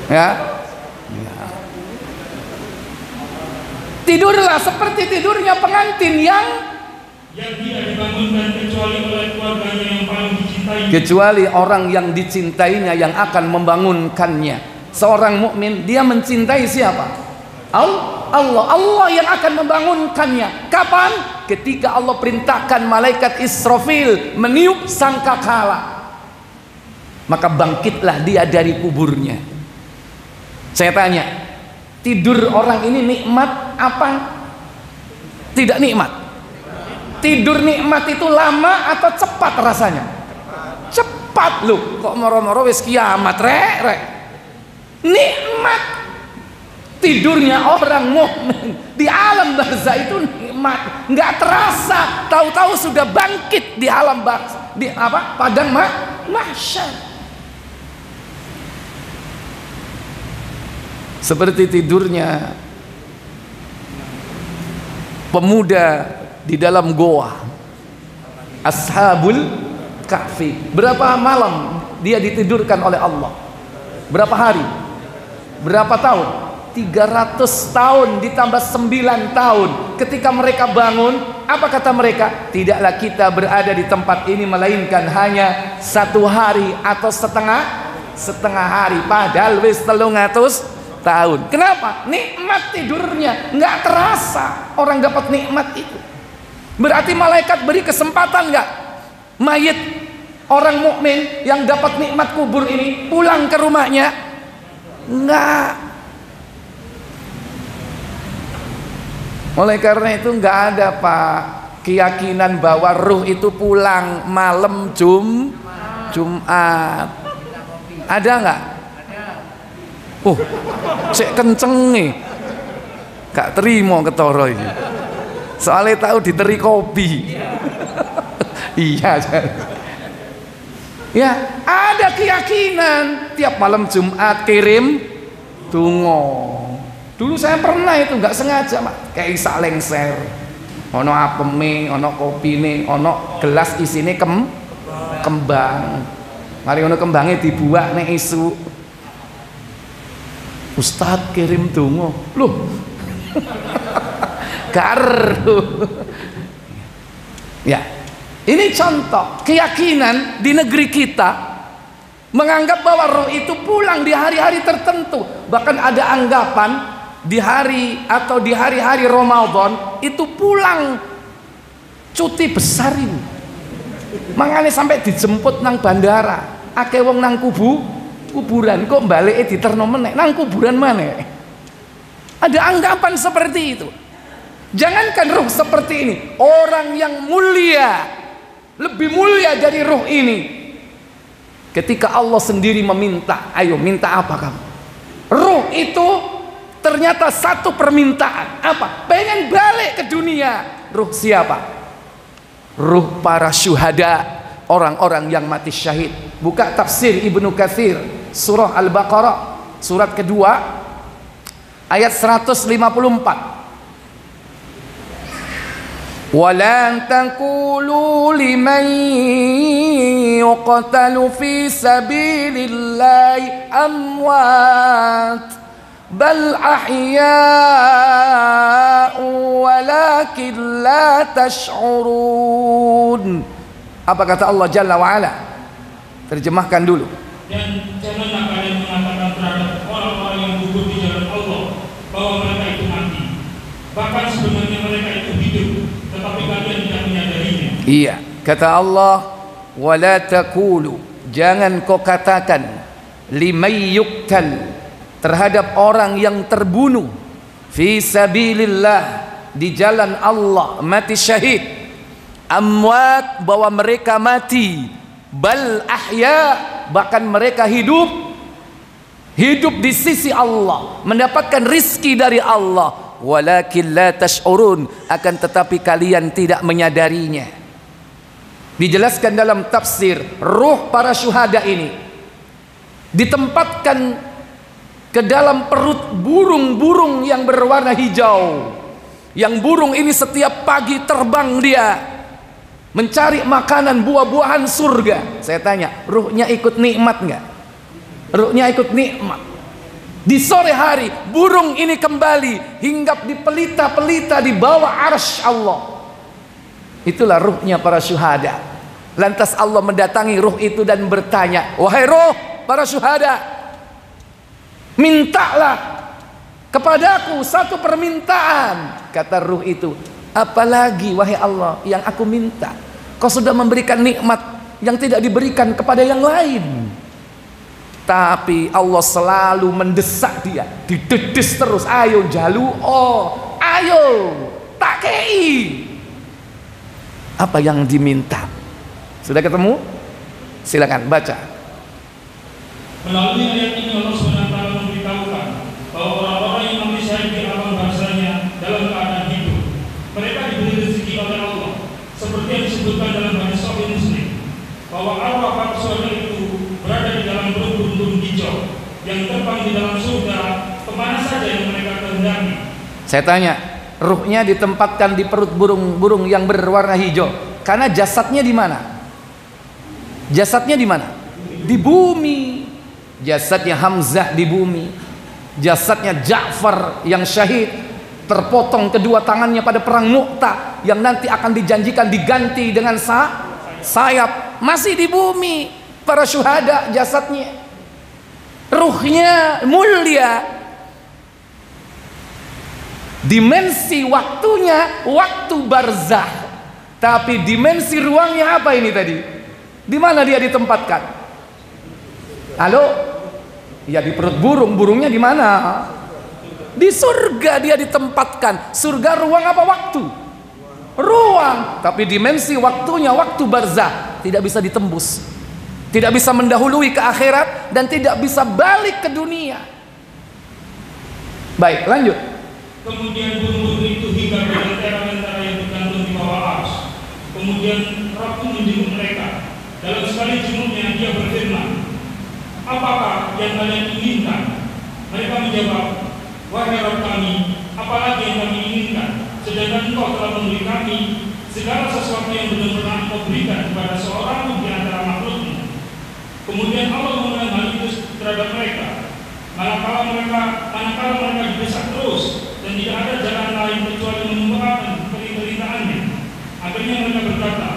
Ya. Tidurlah seperti tidurnya pengantin yang tidak dibangunkan kecuali oleh keluarganya yang paling dicintai. Kecuali orang yang dicintainya yang akan membangunkannya. Seorang mukmin dia mencintai siapa? Allah yang akan membangunkannya. Kapan? Ketika Allah perintahkan malaikat Israfil meniup sangkakala. Maka bangkitlah dia dari kuburnya. Saya tanya, tidur orang ini nikmat apa? Tidak nikmat. Tidur nikmat itu lama atau cepat rasanya? Cepat loh. Kok moro-moro wis kiamat rek. Nikmat. Tidurnya orang mukmin di alam barzakh itu nikmat, nggak terasa. Tahu-tahu sudah bangkit di alam barzakh. di apa? Padang mahsyar. Seperti tidurnya pemuda di dalam goa, Ashabul Kahfi. Berapa malam dia ditidurkan oleh Allah? Berapa hari? Berapa tahun? 300 tahun ditambah 9 tahun. Ketika mereka bangun, apa kata mereka? Tidaklah kita berada di tempat ini melainkan hanya 1 hari atau setengah hari. Padahal wis 300 tahun. Kenapa? Nikmat tidurnya nggak terasa orang dapat nikmat itu. Berarti malaikat beri kesempatan nggak mayit orang mukmin yang dapat nikmat kubur ini pulang ke rumahnya? Nggak. Oleh karena itu nggak ada Pak keyakinan bahwa ruh itu pulang malam Jumat. Ada nggak? Cek kenceng nih, gak terima ketoro ini. Soalnya tahu diteri kopi. Iya, ya ada keyakinan tiap malam Jumat kirim tungo. Dulu saya pernah itu nggak sengaja kayak isak lengser, ono apeme, ono kopine, ono gelas isine kembang. Mari ono kembangnya dibuat nek isu. Ustadz kirim dongo loh. Karo. Ya, ini contoh keyakinan di negeri kita menganggap bahwa roh itu pulang di hari-hari tertentu. Bahkan ada anggapan di hari atau di hari-hari Ramadan itu pulang cuti besar ini. Makanya sampai dijemput nang bandara, akeh wong nang kuburan kok balik diterno meneh nang kuburan mana? Ada anggapan seperti itu. Jangankan ruh seperti ini, orang yang mulia, lebih mulia dari ruh ini, ketika Allah sendiri meminta, ayo minta apa kamu? Ruh itu ternyata satu permintaan, apa? Pengen balik ke dunia. Ruh siapa? Ruh para syuhada, orang-orang yang mati syahid. Buka tafsir Ibnu Katsir surah Al-Baqarah surat kedua ayat 154. Walan taqulu liman yuqtalu fi sabilillahi amwat bal ahya'u walakin la tash'urun. Apa kata Allah Jalla wa Ala? Terjemahkan dulu. Dan janganlah kalian mengatakan terhadap orang-orang yang gugur di jalan Allah bahwa mereka itu mati. Bahkan sebenarnya mereka itu hidup, tetapi kalian tidak menyadarinya. Iya, kata Allah, wala taqulu, jangan kau katakan limay yuqtal, terhadap orang yang terbunuh fi sabilillah, di jalan Allah, mati syahid, amwat, bahwa mereka mati, bal ahya, bahkan mereka hidup di sisi Allah, mendapatkan rizki dari Allah. Walakin la tash'urun, akan tetapi kalian tidak menyadarinya. Dijelaskan dalam tafsir, ruh para syuhada ini ditempatkan ke dalam perut burung-burung yang berwarna hijau. Yang burung ini setiap pagi terbang dia mencari makanan buah-buahan surga. Saya tanya, ruhnya ikut nikmat nggak? Ruhnya ikut nikmat. Di sore hari burung ini kembali hinggap di pelita-pelita di bawah arsy Allah. Itulah ruhnya para syuhada. Lantas Allah mendatangi ruh itu dan bertanya, wahai ruh para syuhada, mintalah kepadaku satu permintaan. Kata ruh itu, apalagi wahai Allah yang aku minta? Kau sudah memberikan nikmat yang tidak diberikan kepada yang lain. Tapi Allah selalu mendesak dia, didedes terus, ayo jalu, oh ayo tak kei. Apa yang diminta? Sudah ketemu? Silakan baca. Melalui ayat ini Allah SWT memberitahukan bahwa orang-orang yang mati syahid di alam bahasanya dalam keadaan hidup, mereka diberi rezeki oleh Allah, seperti yang disebutkan dalam hadis Sahih Muslim. bahwa arwah para syuhada itu berada di dalam perut burung-burung hijau yang terbang di dalam surga kemana saja yang mereka kehendaki. Saya tanya, ruhnya ditempatkan di perut burung-burung yang berwarna hijau, karena jasadnya di mana? Jasadnya di mana? Di bumi. Jasadnya Hamzah di bumi. Jasadnya Ja'far yang syahid, terpotong kedua tangannya pada perang Mu'tah, yang nanti akan dijanjikan diganti dengan sayap, masih di bumi. Para syuhada jasadnya, ruhnya mulia. Dimensi waktunya waktu barzah, tapi dimensi ruangnya apa ini tadi? Di mana dia ditempatkan? Halo? Ya di perut burung. Burungnya di mana? Di surga dia ditempatkan. Surga ruang apa waktu? Ruang. Tapi dimensi waktunya waktu barzah, tidak bisa ditembus, tidak bisa mendahului ke akhirat, dan tidak bisa balik ke dunia. Baik, lanjut. Kemudian burung-burung itu hingga ke lentera-lentera yang tergantung di bawah ars. Kemudian Rabb menjenguk mereka. Dalam sekali jenguknya dia berfirman, apakah yang kalian inginkan? Mereka menjawab, wahai Rabb kami, apalagi yang kami inginkan, sedangkan Engkau telah memberi kami segala sesuatu yang benar-benar Engkau berikan kepada seorang pun di antara makhlukmu. Kemudian Allah mengatakan hal itu terhadap mereka, manakala mereka didesak terus dan tidak ada jalan lain kecuali menyembahkan perintah-perintahnya. Akhirnya mereka berkata,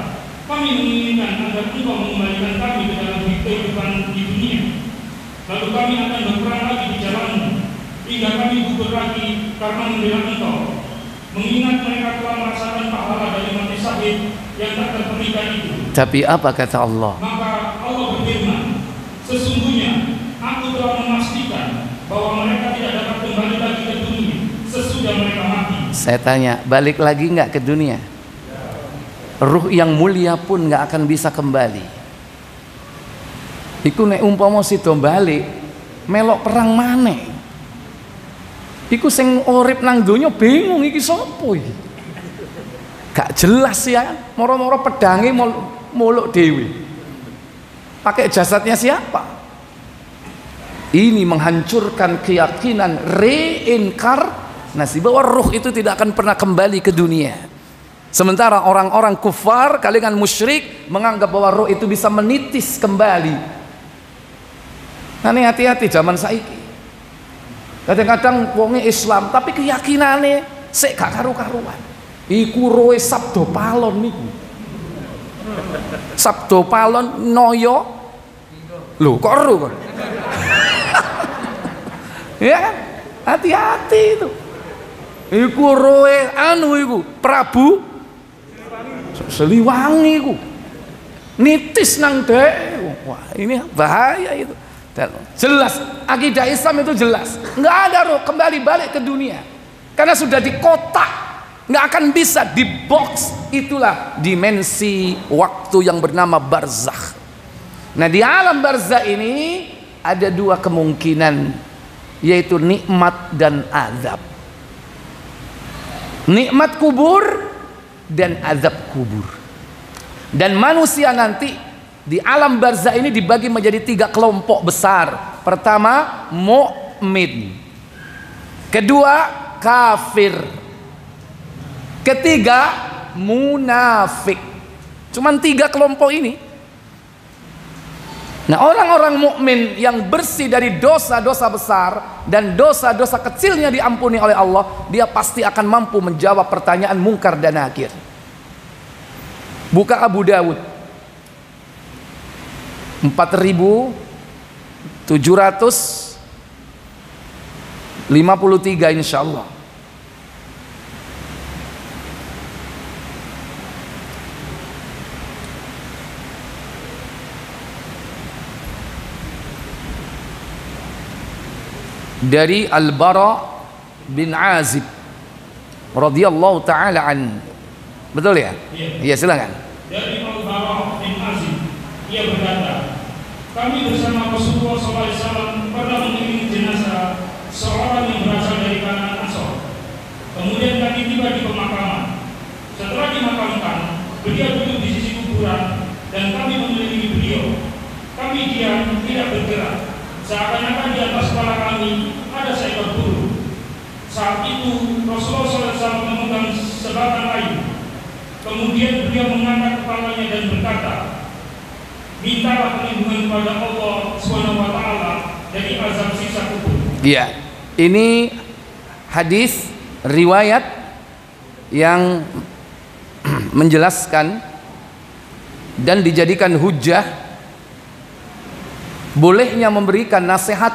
kami menginginkan agar Engkau mengembalikan kami ke dalam kehidupan di dunia, lalu kami akan berperang lagi di jalan-Mu, hingga kami gugur lagi karena membela Engkau. Mengingat mereka telah merasakan pahala dari mati syahid yang tak terperikan itu. Tapi apa kata Allah? Maka Allah berfirman, sesungguhnya Aku telah memastikan bahwa mereka tidak dapat kembali lagi ke dunia sesudah mereka mati. Saya tanya, balik lagi nggak ke dunia? Ruh yang mulia pun nggak akan bisa kembali. Iku nek umpama sida balik melok perang maneh, iku sing urip nang donya bingung iki sapa iki. Gak jelas ya, moro-moro pedange muluk dhewe. Pakai jasadnya siapa? Ini menghancurkan keyakinan reinkarnasi, bahwa ruh itu tidak akan pernah kembali ke dunia. Sementara orang-orang kufar, kalangan musyrik, menganggap bahwa ruh itu bisa menitis kembali. Nah, ini hati-hati zaman saiki. Kadang-kadang wonge Islam tapi keyakinane sik gak karu-karuan. Iku roe sabdo palon niku. Sabdo palon noyo. Lho, kok ero kok. Ya, hati-hati itu. Iku roe iku Prabu Siliwangi iku. Nitis nang dek. Wah, ini bahaya itu. Jelas akidah Islam itu jelas. Nggak ada roh kembali balik ke dunia. Karena sudah dikotak, nggak akan bisa di box. Itulah dimensi waktu yang bernama barzakh. Nah, di alam barzakh ini ada dua kemungkinan, yaitu nikmat dan azab. Nikmat kubur dan azab kubur. Dan manusia nanti di alam barzakh ini dibagi menjadi 3 kelompok besar. Pertama, mukmin. Kedua, kafir. Ketiga, munafik. Cuman 3 kelompok ini. Nah, orang-orang mukmin yang bersih dari dosa-dosa besar dan dosa-dosa kecilnya diampuni oleh Allah, dia pasti akan mampu menjawab pertanyaan mungkar dan nakir. Buka Abu Dawud 4753 insyaallah. Dari Al-Bara bin Azib radhiyallahu taala an. Betul ya? Iya, silakan. Dari Al-Bara bin Azib, ia berkata, kami bersama Rasulullah SAW pernah mengiringi jenazah seorang yang berasal dari kalangan Ansor. Kemudian kami tiba di pemakaman. Setelah dimakamkan, beliau duduk di sisi kuburan dan kami mengelilingi tidak bergerak, seakan-akan di atas kepala kami ada seekor burung. Saat itu Rasulullah SAW memegang sebatang kayu. Kemudian beliau mengangkat kepalanya dan berkata, mintalah perlindungan kepada Allah SWT dari azab siksa kubur. Iya, ini hadis riwayat yang menjelaskan dan dijadikan hujjah bolehnya memberikan nasihat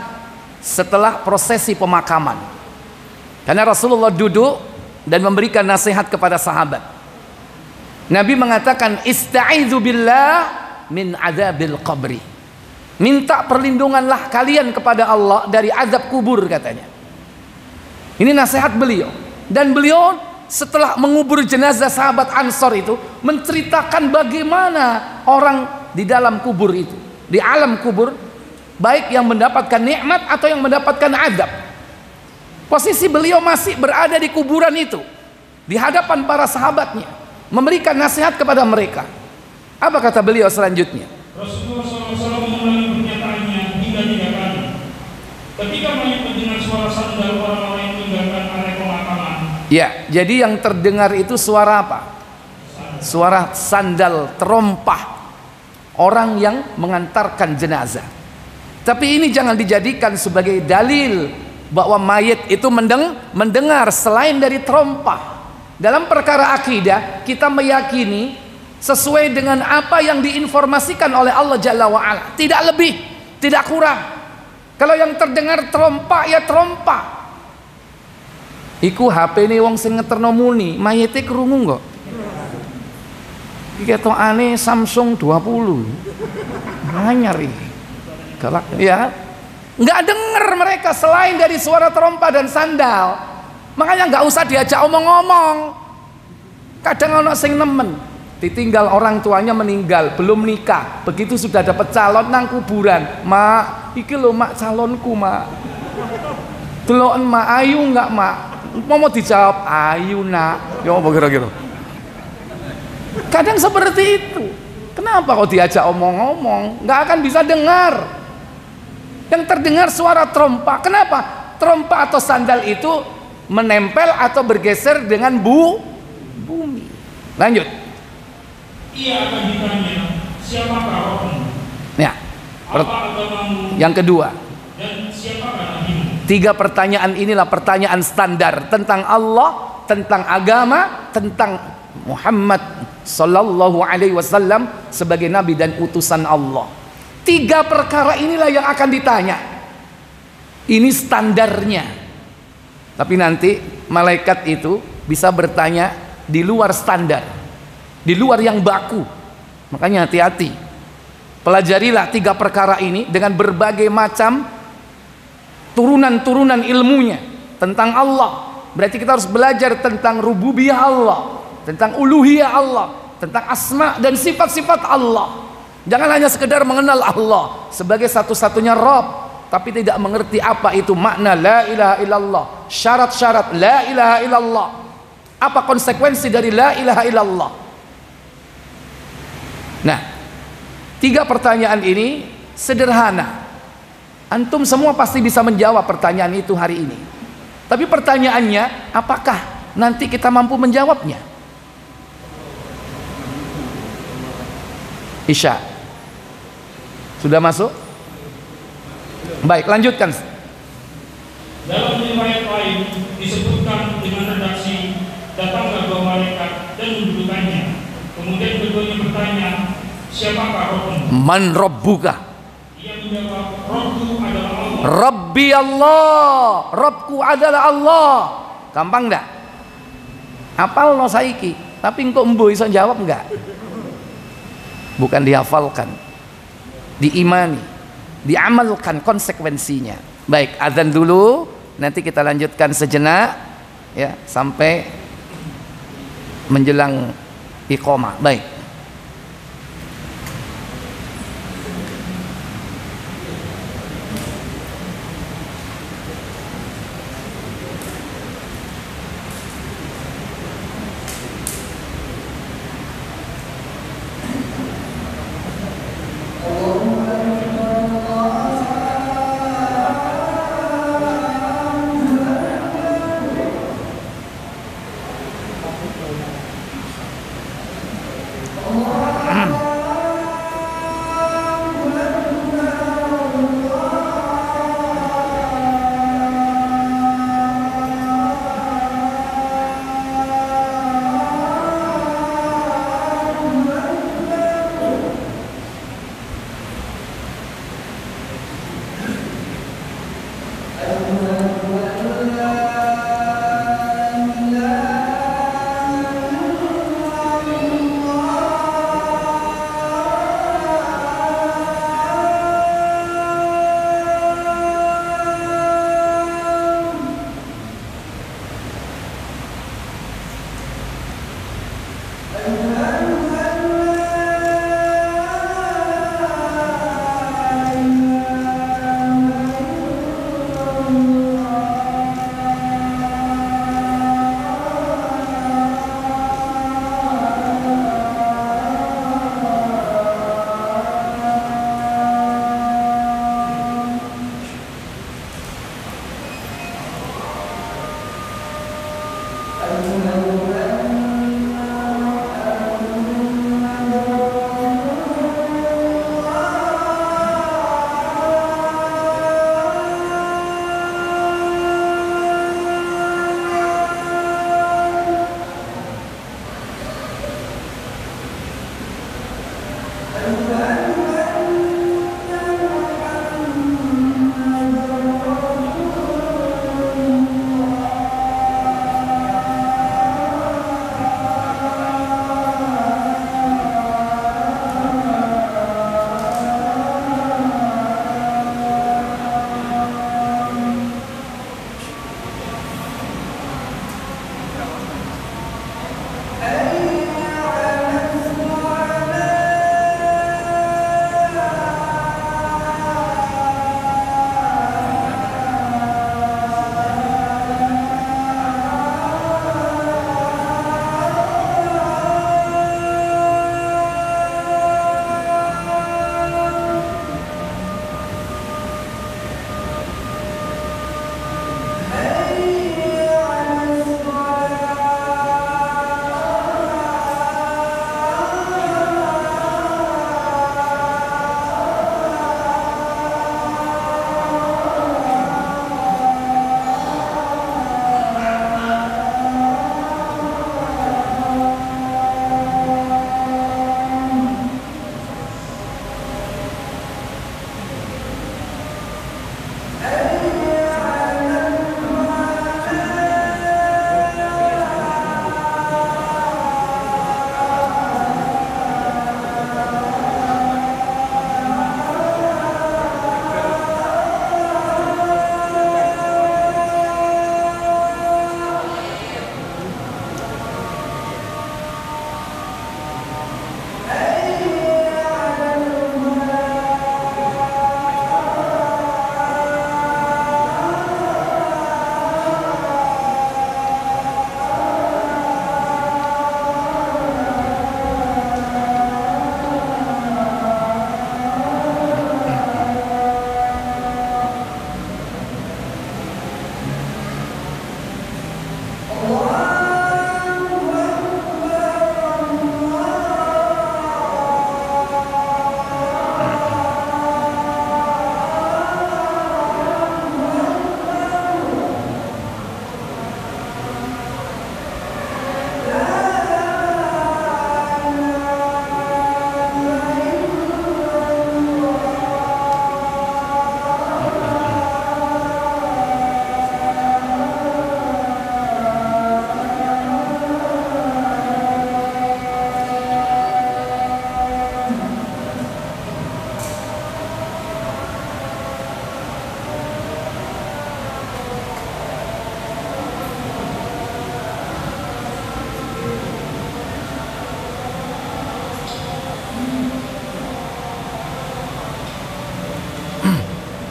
setelah prosesi pemakaman. Karena Rasulullah duduk dan memberikan nasihat kepada sahabat. Nabi mengatakan, ista'idzu billah min adzabil qabri. Minta perlindunganlah kalian kepada Allah dari azab kubur, katanya. Ini nasihat beliau. Dan beliau setelah mengubur jenazah sahabat Ansor itu menceritakan bagaimana orang di dalam kubur itu, di alam kubur, baik yang mendapatkan nikmat atau yang mendapatkan azab. Posisi beliau masih berada di kuburan itu, di hadapan para sahabatnya, memberikan nasihat kepada mereka. Apa kata beliau selanjutnya? Rasulullah SAW mengulangi pernyataannya hingga 3 kali. Ketika mayit mendengar suara sandal orang-orang yang meninggalkan area pemakaman. Ya, jadi yang terdengar itu suara apa? Suara sandal terompah orang yang mengantarkan jenazah. Tapi ini jangan dijadikan sebagai dalil bahwa mayit itu mendengar selain dari terompah. Dalam perkara akidah kita meyakini sesuai dengan apa yang diinformasikan oleh Allah Jalla wa'ala, tidak lebih, tidak kurang. Kalau yang terdengar terompah ya terompah. Iku HP ini wong sing ngeterno muni, mayite krungu kok. Iki ketokane Samsung 20. Anyar iki. Galak ya. Enggak dengar mereka selain dari suara terompah dan sandal. Makanya enggak usah diajak omong-omong. Kadang ono sing nemen ditinggal orang tuanya meninggal, belum nikah, begitu sudah dapat calon nang kuburan, mak, iki lho mak calonku mak, deloken mak, ayu enggak mak, mau dijawab ayu nak, ya apa kira-kira. Kadang seperti itu. Kenapa kok diajak omong-omong, nggak akan bisa dengar. Yang terdengar suara trompa. Kenapa? Trompa atau sandal itu menempel atau bergeser dengan bumi. Lanjut. Ia akan ditanya, siapakah rohmu? Ya. Apa agamamu? Yang kedua. Dan siapakah nabimu? 3 pertanyaan inilah pertanyaan standar tentang Allah, tentang agama, tentang Muhammad sallallahu alaihi wasallam sebagai nabi dan utusan Allah. 3 perkara inilah yang akan ditanya. Ini standarnya. Tapi nanti malaikat itu bisa bertanya di luar standar, di luar yang baku. Makanya hati-hati, pelajarilah 3 perkara ini dengan berbagai macam turunan-turunan ilmunya tentang Allah. Berarti kita harus belajar tentang rububiyah Allah, tentang uluhiyah Allah, tentang asma dan sifat-sifat Allah. Jangan hanya sekedar mengenal Allah sebagai satu-satunya Rabb, tapi tidak mengerti apa itu makna la ilaha illallah, syarat-syarat la ilaha illallah, apa konsekuensi dari la ilaha illallah. Nah, 3 pertanyaan ini sederhana. Antum semua pasti bisa menjawab pertanyaan itu hari ini. Tapi pertanyaannya, apakah nanti kita mampu menjawabnya? Isya. Sudah masuk? Baik, lanjutkan. Dalam riwayat lain disebutkan dengan redaksi, datanglah 2 malaikat dan mendudukannya. Kemudian keduanya bertanya, siapakah rohmu? Man rabbuka? Ia menjawab, Robku adalah Allah. Rabbi Allah, Rabbku adalah Allah. Gampang enggak? Apal no saiki, tapi engkau embo iso jawab enggak? Bukan dihafalkan, diimani, diamalkan konsekuensinya. Baik, azan dulu, nanti kita lanjutkan sejenak ya sampai menjelang iqamah. Baik.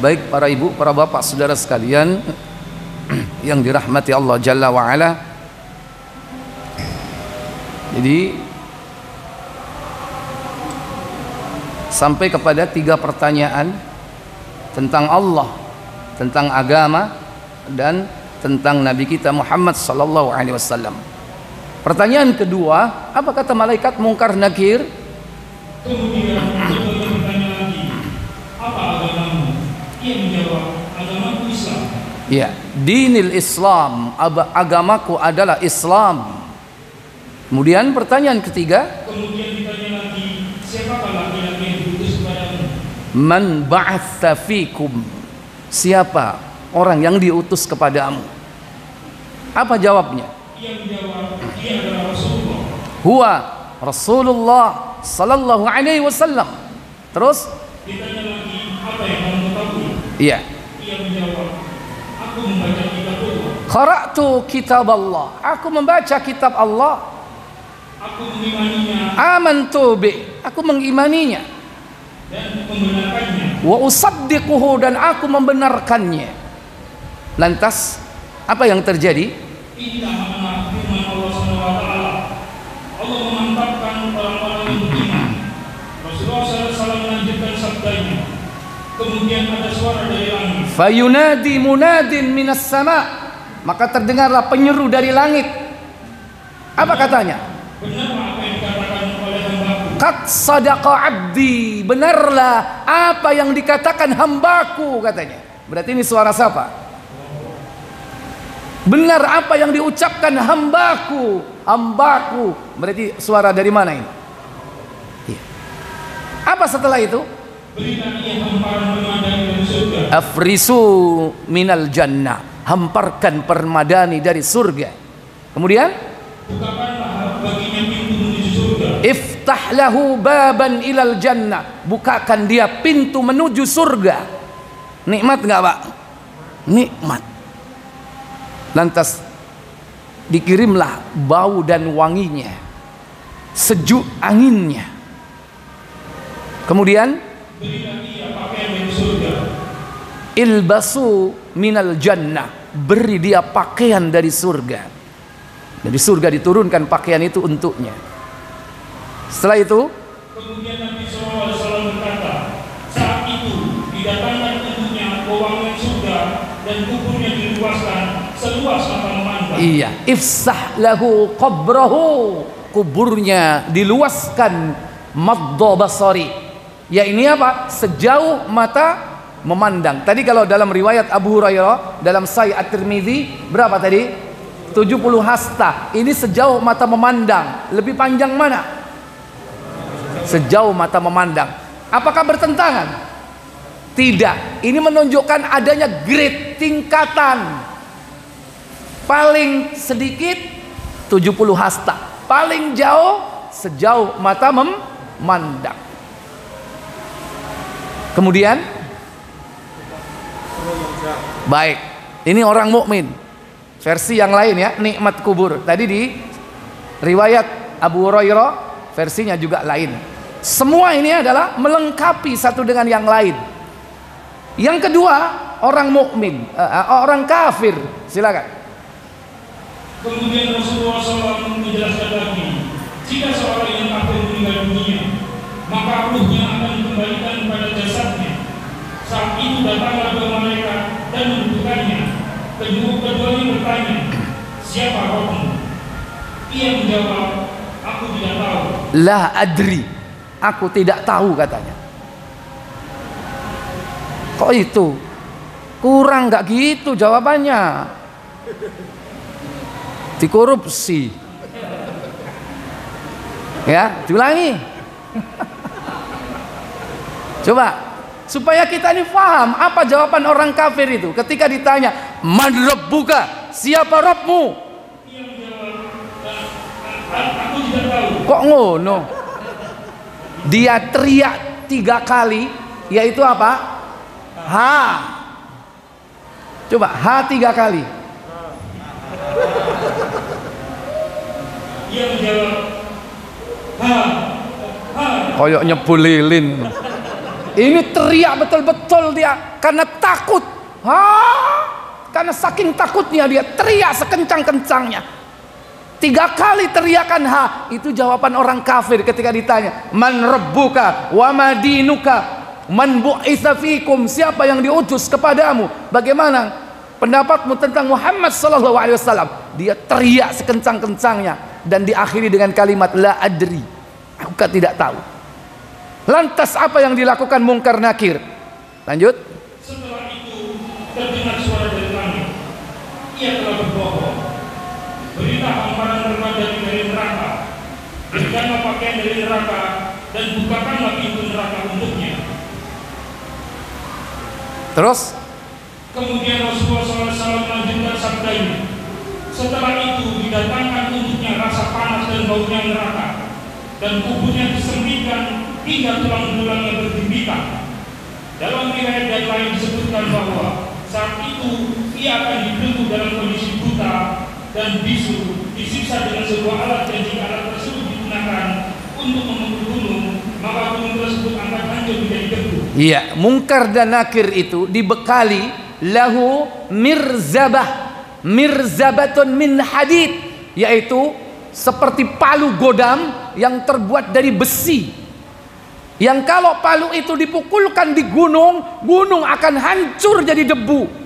Baik para ibu, para bapak, saudara sekalian yang dirahmati Allah Jalla wa'ala. Jadi sampai kepada 3 pertanyaan tentang Allah, tentang agama, dan tentang Nabi kita Muhammad sallallahu alaihi wasallam. Pertanyaan kedua, apa kata malaikat Munkar Nakir? Kemudian bertanya lagi, apa agamamu? Ia menjawab, agamaku Islam. Ya, dinil Islam, agamaku adalah Islam. Kemudian pertanyaan ketiga, kemudian ditanya lagi, siapakah laki-laki yang diutus kepadamu? Man ba'atsa fikum, siapa orang yang diutus kepadamu? Apa jawabnya? Ia menjawab, dia adalah Rasulullah. Huwa Rasulullah sallallahu alaihi wasallam. Terus Ditanya lagi, apa yang kamu ketahui? iya, Ia menjawab, aku membaca kitab Allah. qara'tu kitab Allah, aku membaca kitab Allah. Aku mengimaninya Amantu bi, aku mengimaninya. dan membenarkannya. Wa usaddiquhu, dan aku membenarkannya. Lantas apa yang terjadi? Inilah makna firman Allah SWT. Allah memantapkan orang-orang yang beriman. Rasulullah SAW melanjutkan sabdanya. Kemudian ada suara dari langit. Fayunadi munadin minas sama, maka terdengarlah penyeru dari langit. Apa katanya? Benarlah apa yang dikatakan oleh hambaku. Qad sadaqa abdi, benarlah apa yang dikatakan hambaku, katanya. Berarti ini suara siapa? Benar apa yang diucapkan hambaku. Hambaku, berarti suara dari mana ini? Iya. Apa setelah itu? Berikan ia hamparan permadani dari surga. Afrisu minal jannah, hamparkan permadani dari surga. Kemudian Bukakanlah baginya pintu menuju surga. iftah lahu baban ilal jannah, bukakan dia pintu menuju surga. Nikmat nggak Pak? Nikmat. Lantas dikirimlah bau dan wanginya, sejuk anginnya. Kemudian Berikan ia pakaian dari surga. ilbasu minal jannah, beri dia pakaian dari surga. Dari surga diturunkan pakaian itu untuknya. Setelah itu Kemudian Nabi SAW berkata, saat itu didatangkan untuknya pewangian surga dan kuburnya diluaskan seluas mata memandang. iya, ifsah lahu qabrahu, kuburnya diluaskan madda basari. Ya ini apa? Sejauh mata memandang. Tadi kalau dalam riwayat Abu Hurairah dalam Sahih At-Tirmidzi berapa tadi? 70 hasta. Ini sejauh mata memandang. Lebih panjang mana? Sejauh mata memandang. Apakah bertentangan? Tidak. Ini menunjukkan adanya grade, tingkatan. Paling sedikit 70 hasta, paling jauh sejauh mata memandang. Kemudian baik, ini orang mukmin. Versi yang lain ya, nikmat kubur. Tadi di riwayat Abu Hurairah versinya juga lain. Semua ini adalah melengkapi satu dengan yang lain. Yang kedua, orang mukmin, orang kafir. Silakan. Kemudian Rasulullah SAW menjelaskan lagi, jika seorang yang kafir meninggal dunia, maka ruhnya akan dikembalikan kepada jasadnya. Saat itu datanglah dua malaikat dan menentukannya. Keduanya bertanya, siapa rohmu? Ia menjawab, aku tidak tahu. La adri, aku tidak tahu, katanya. Kok itu? Kurang nggak gitu jawabannya? Dikorupsi. Ya, diulangi. Coba supaya kita ini paham apa jawaban orang kafir itu ketika ditanya, "Man rabbuka?" Siapa Rabbmu? Ia menjawab, aku tidak tahu. Kok ngono? Dia teriak 3 kali, yaitu apa? Ha. Coba ha 3 kali. Ia menjawab, ha. Koyok nyebul lilin. Ini teriak betul-betul dia. karena takut. Karena saking takutnya dia teriak sekencang-kencangnya. 3 kali teriakan itu jawaban orang kafir ketika ditanya, man rabbuka wa madinuka man bu'itsa fikum, siapa yang diutus kepadamu, bagaimana pendapatmu tentang Muhammad sallallahu alaihi wasallam. Dia teriak sekencang-kencangnya dan diakhiri dengan kalimat la adri, aku tidak tahu. Lantas apa yang dilakukan Munkar Nakir? Lanjut. Setelah itu terdengar suara dari langit, ia telah berbohong. Berilah hamparan kepada dari neraka, berikanlah pakaian dari neraka, dan bukakanlah pintu neraka untuknya. Terus kemudian Rasulullah SAW melanjutkan sabdanya, setelah itu didatangkan untuknya rasa panas dan baunya neraka, dan kuburnya disempitkan hingga tulang-tulangnya berjimpitan. Dalam riwayat yang lain disebutkan bahwa saat itu ia akan dibelenggu dalam kondisi buta dan bisu, disiksa dengan sebuah alat, dan jika alat tersebut digunakan untuk memukul gunung, maka gunung tersebut akan hancur menjadi debu. Iya, Munkar dan Nakir itu dibekali lahu mirzabatun min hadid, yaitu seperti palu godam yang terbuat dari besi, yang kalau palu itu dipukulkan di gunung, gunung akan hancur jadi debu.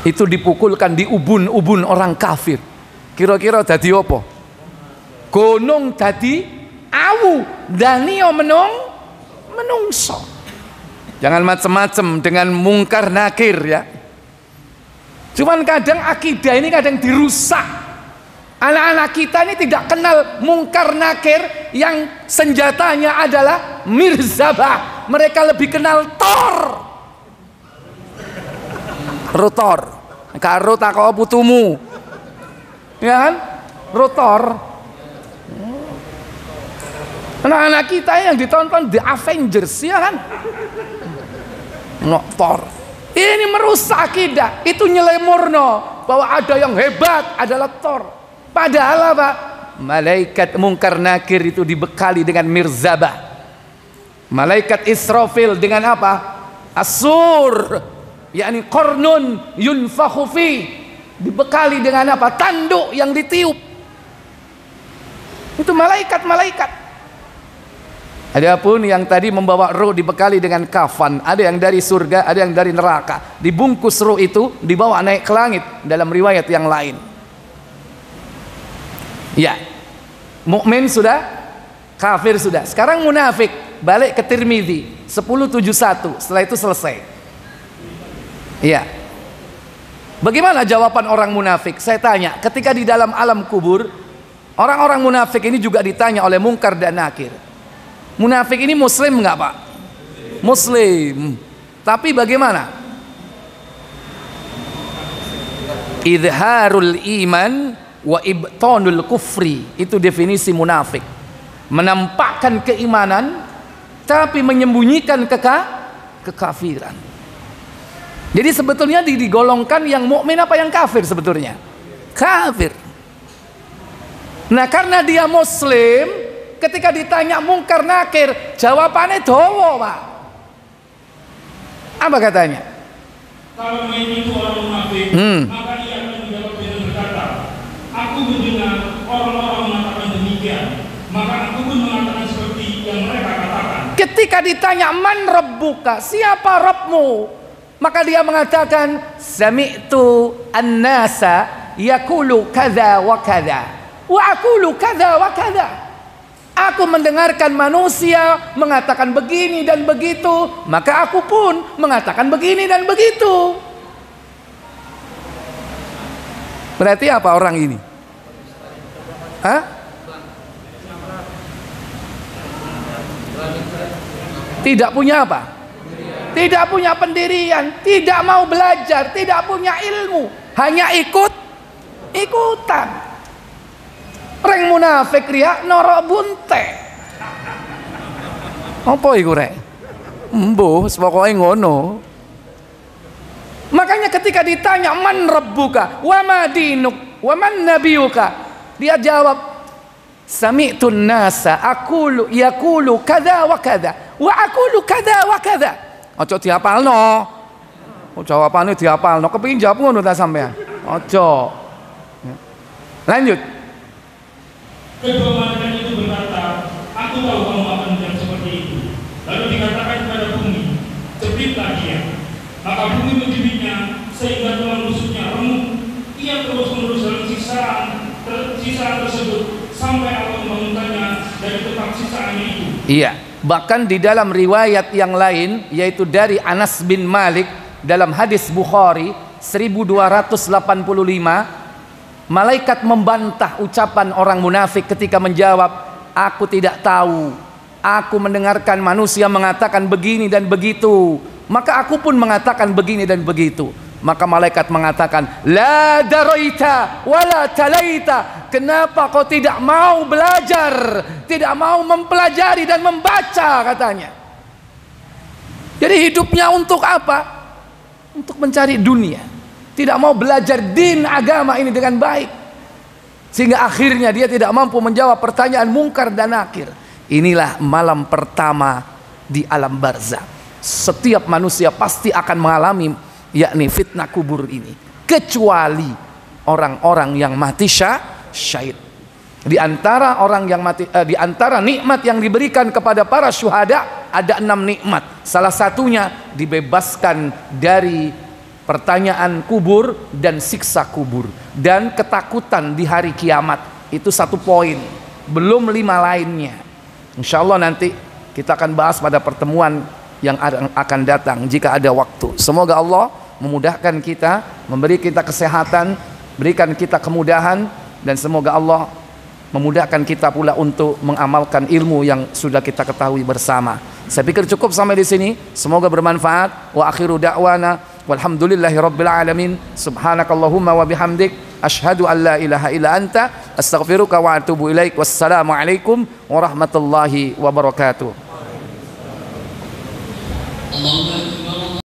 Itu dipukulkan di ubun-ubun orang kafir. Kira-kira dadi apa? Gunung dadi awu, danio menungso. Jangan macem-macem dengan Munkar Nakir ya. Cuman kadang akidah ini kadang dirusak. Anak-anak kita ini tidak kenal Munkar Nakir yang senjatanya adalah mirzabah. Mereka lebih kenal Thor. Rotor. Karo takok putumu. Ya kan? Rotor. Anak-anak kita yang ditonton The Avengers ya kan? Thor. Ini merusak akidah. Itu nyelemurno bahwa ada yang hebat adalah Thor. Padahal apa? Malaikat Munkar Nakir itu dibekali dengan mirzabah. Malaikat Israfil dengan apa? Asur, yakni qarnun yunfakhu fi, dibekali dengan apa? Tanduk yang ditiup. Itu malaikat-malaikat. Adapun yang tadi membawa ruh dibekali dengan kafan, ada yang dari surga, ada yang dari neraka. Dibungkus ruh itu dibawa naik ke langit dalam riwayat yang lain. Ya, mukmin sudah, kafir sudah. Sekarang munafik, balik ke Tirmidzi 1071. Setelah itu selesai. Ya. Bagaimana jawaban orang munafik? Saya tanya, ketika di dalam alam kubur, orang-orang munafik ini juga ditanya oleh Munkar dan Nakir. Munafik ini muslim enggak, Pak? Muslim. Tapi bagaimana? Idharul iman wa ibtanul kufri, itu definisi munafik. Menampakkan keimanan tapi menyembunyikan kekafiran. Jadi sebetulnya digolongkan yang mukmin apa yang kafir sebetulnya? Kafir. Nah, karena dia muslim, ketika ditanya Munkar Nakir, jawabannya dawa, Pak. Apa katanya? Kalau itu orang munafik, maka ia akan menjawab dengan berkata, aku mendengar orang-orang mengatakan demikian, maka aku pun mengatakan seperti yang mereka katakan. Ketika ditanya man rabbuka, siapa Rabbmu, maka dia mengatakan sami'tu an-nasa yaqulu kadza wa kadza wa aqulu kadza wa kadza. Aku mendengarkan manusia mengatakan begini dan begitu, maka aku pun mengatakan begini dan begitu. Berarti apa orang ini? Hah? Tidak punya apa? Tidak punya pendirian, tidak mau belajar, tidak punya ilmu, hanya ikutan. Reng munafik riak norok bunte. Apa iku rek? Mbuh, pokoke ngono. Makanya ketika ditanya man rabbuka wa ma dinuk wa man nabiyuka, dia jawab sami'tun nasa yaqulu kadza wa kadza wa aqulu kada wa kada. Ojo dihafalno. Jawabane dihafalno, kepengin jawab ngono ta sampean. Ojo. Lanjut. Kedua malaikat itu berkata, aku tahu kamu akan menjawab seperti itu. Lalu dikatakan kepada bumi, jepitlah dia. Maka bumi menjepitnya sehingga tulang rusuknya remuk. Ia terus-menerus dalam sisaan tersebut sampai Allah membangunkannya dari tempat sisaannya itu. Iya, bahkan di dalam riwayat yang lain, yaitu dari Anas bin Malik dalam hadis Bukhari 1285, malaikat membantah ucapan orang munafik ketika menjawab, aku tidak tahu, aku mendengarkan manusia mengatakan begini dan begitu, maka aku pun mengatakan begini dan begitu. Maka malaikat mengatakan, la daraita wala talaita, kenapa kau tidak mau belajar, tidak mau mempelajari dan membaca, katanya. Jadi hidupnya untuk apa? Untuk mencari dunia, tidak mau belajar din agama ini dengan baik, sehingga akhirnya dia tidak mampu menjawab pertanyaan mungkar dan nakir. Inilah malam pertama di alam barzakh. Setiap manusia pasti akan mengalami, yakni fitnah kubur ini, kecuali orang-orang yang mati syahid. Di antara orang yang mati, di antara nikmat yang diberikan kepada para syuhada ada 6 nikmat. Salah satunya dibebaskan dari pertanyaan kubur dan siksa kubur dan ketakutan di hari kiamat. Itu 1 poin, belum 5 lainnya. Insya Allah nanti kita akan bahas pada pertemuan yang akan datang jika ada waktu. Semoga Allah memudahkan kita, memberi kita kesehatan, berikan kita kemudahan, dan semoga Allah memudahkan kita pula untuk mengamalkan ilmu yang sudah kita ketahui bersama. Saya pikir cukup sampai di sini. Semoga bermanfaat. Wa akhiru da'wana walhamdulillahi rabbil alamin. Subhanakallahumma wa bihamdik, asyhadu an la ilaha illa anta, astaghfiruka wa atubu ilaik. Wassalamualaikum warahmatullahi wabarakatuh.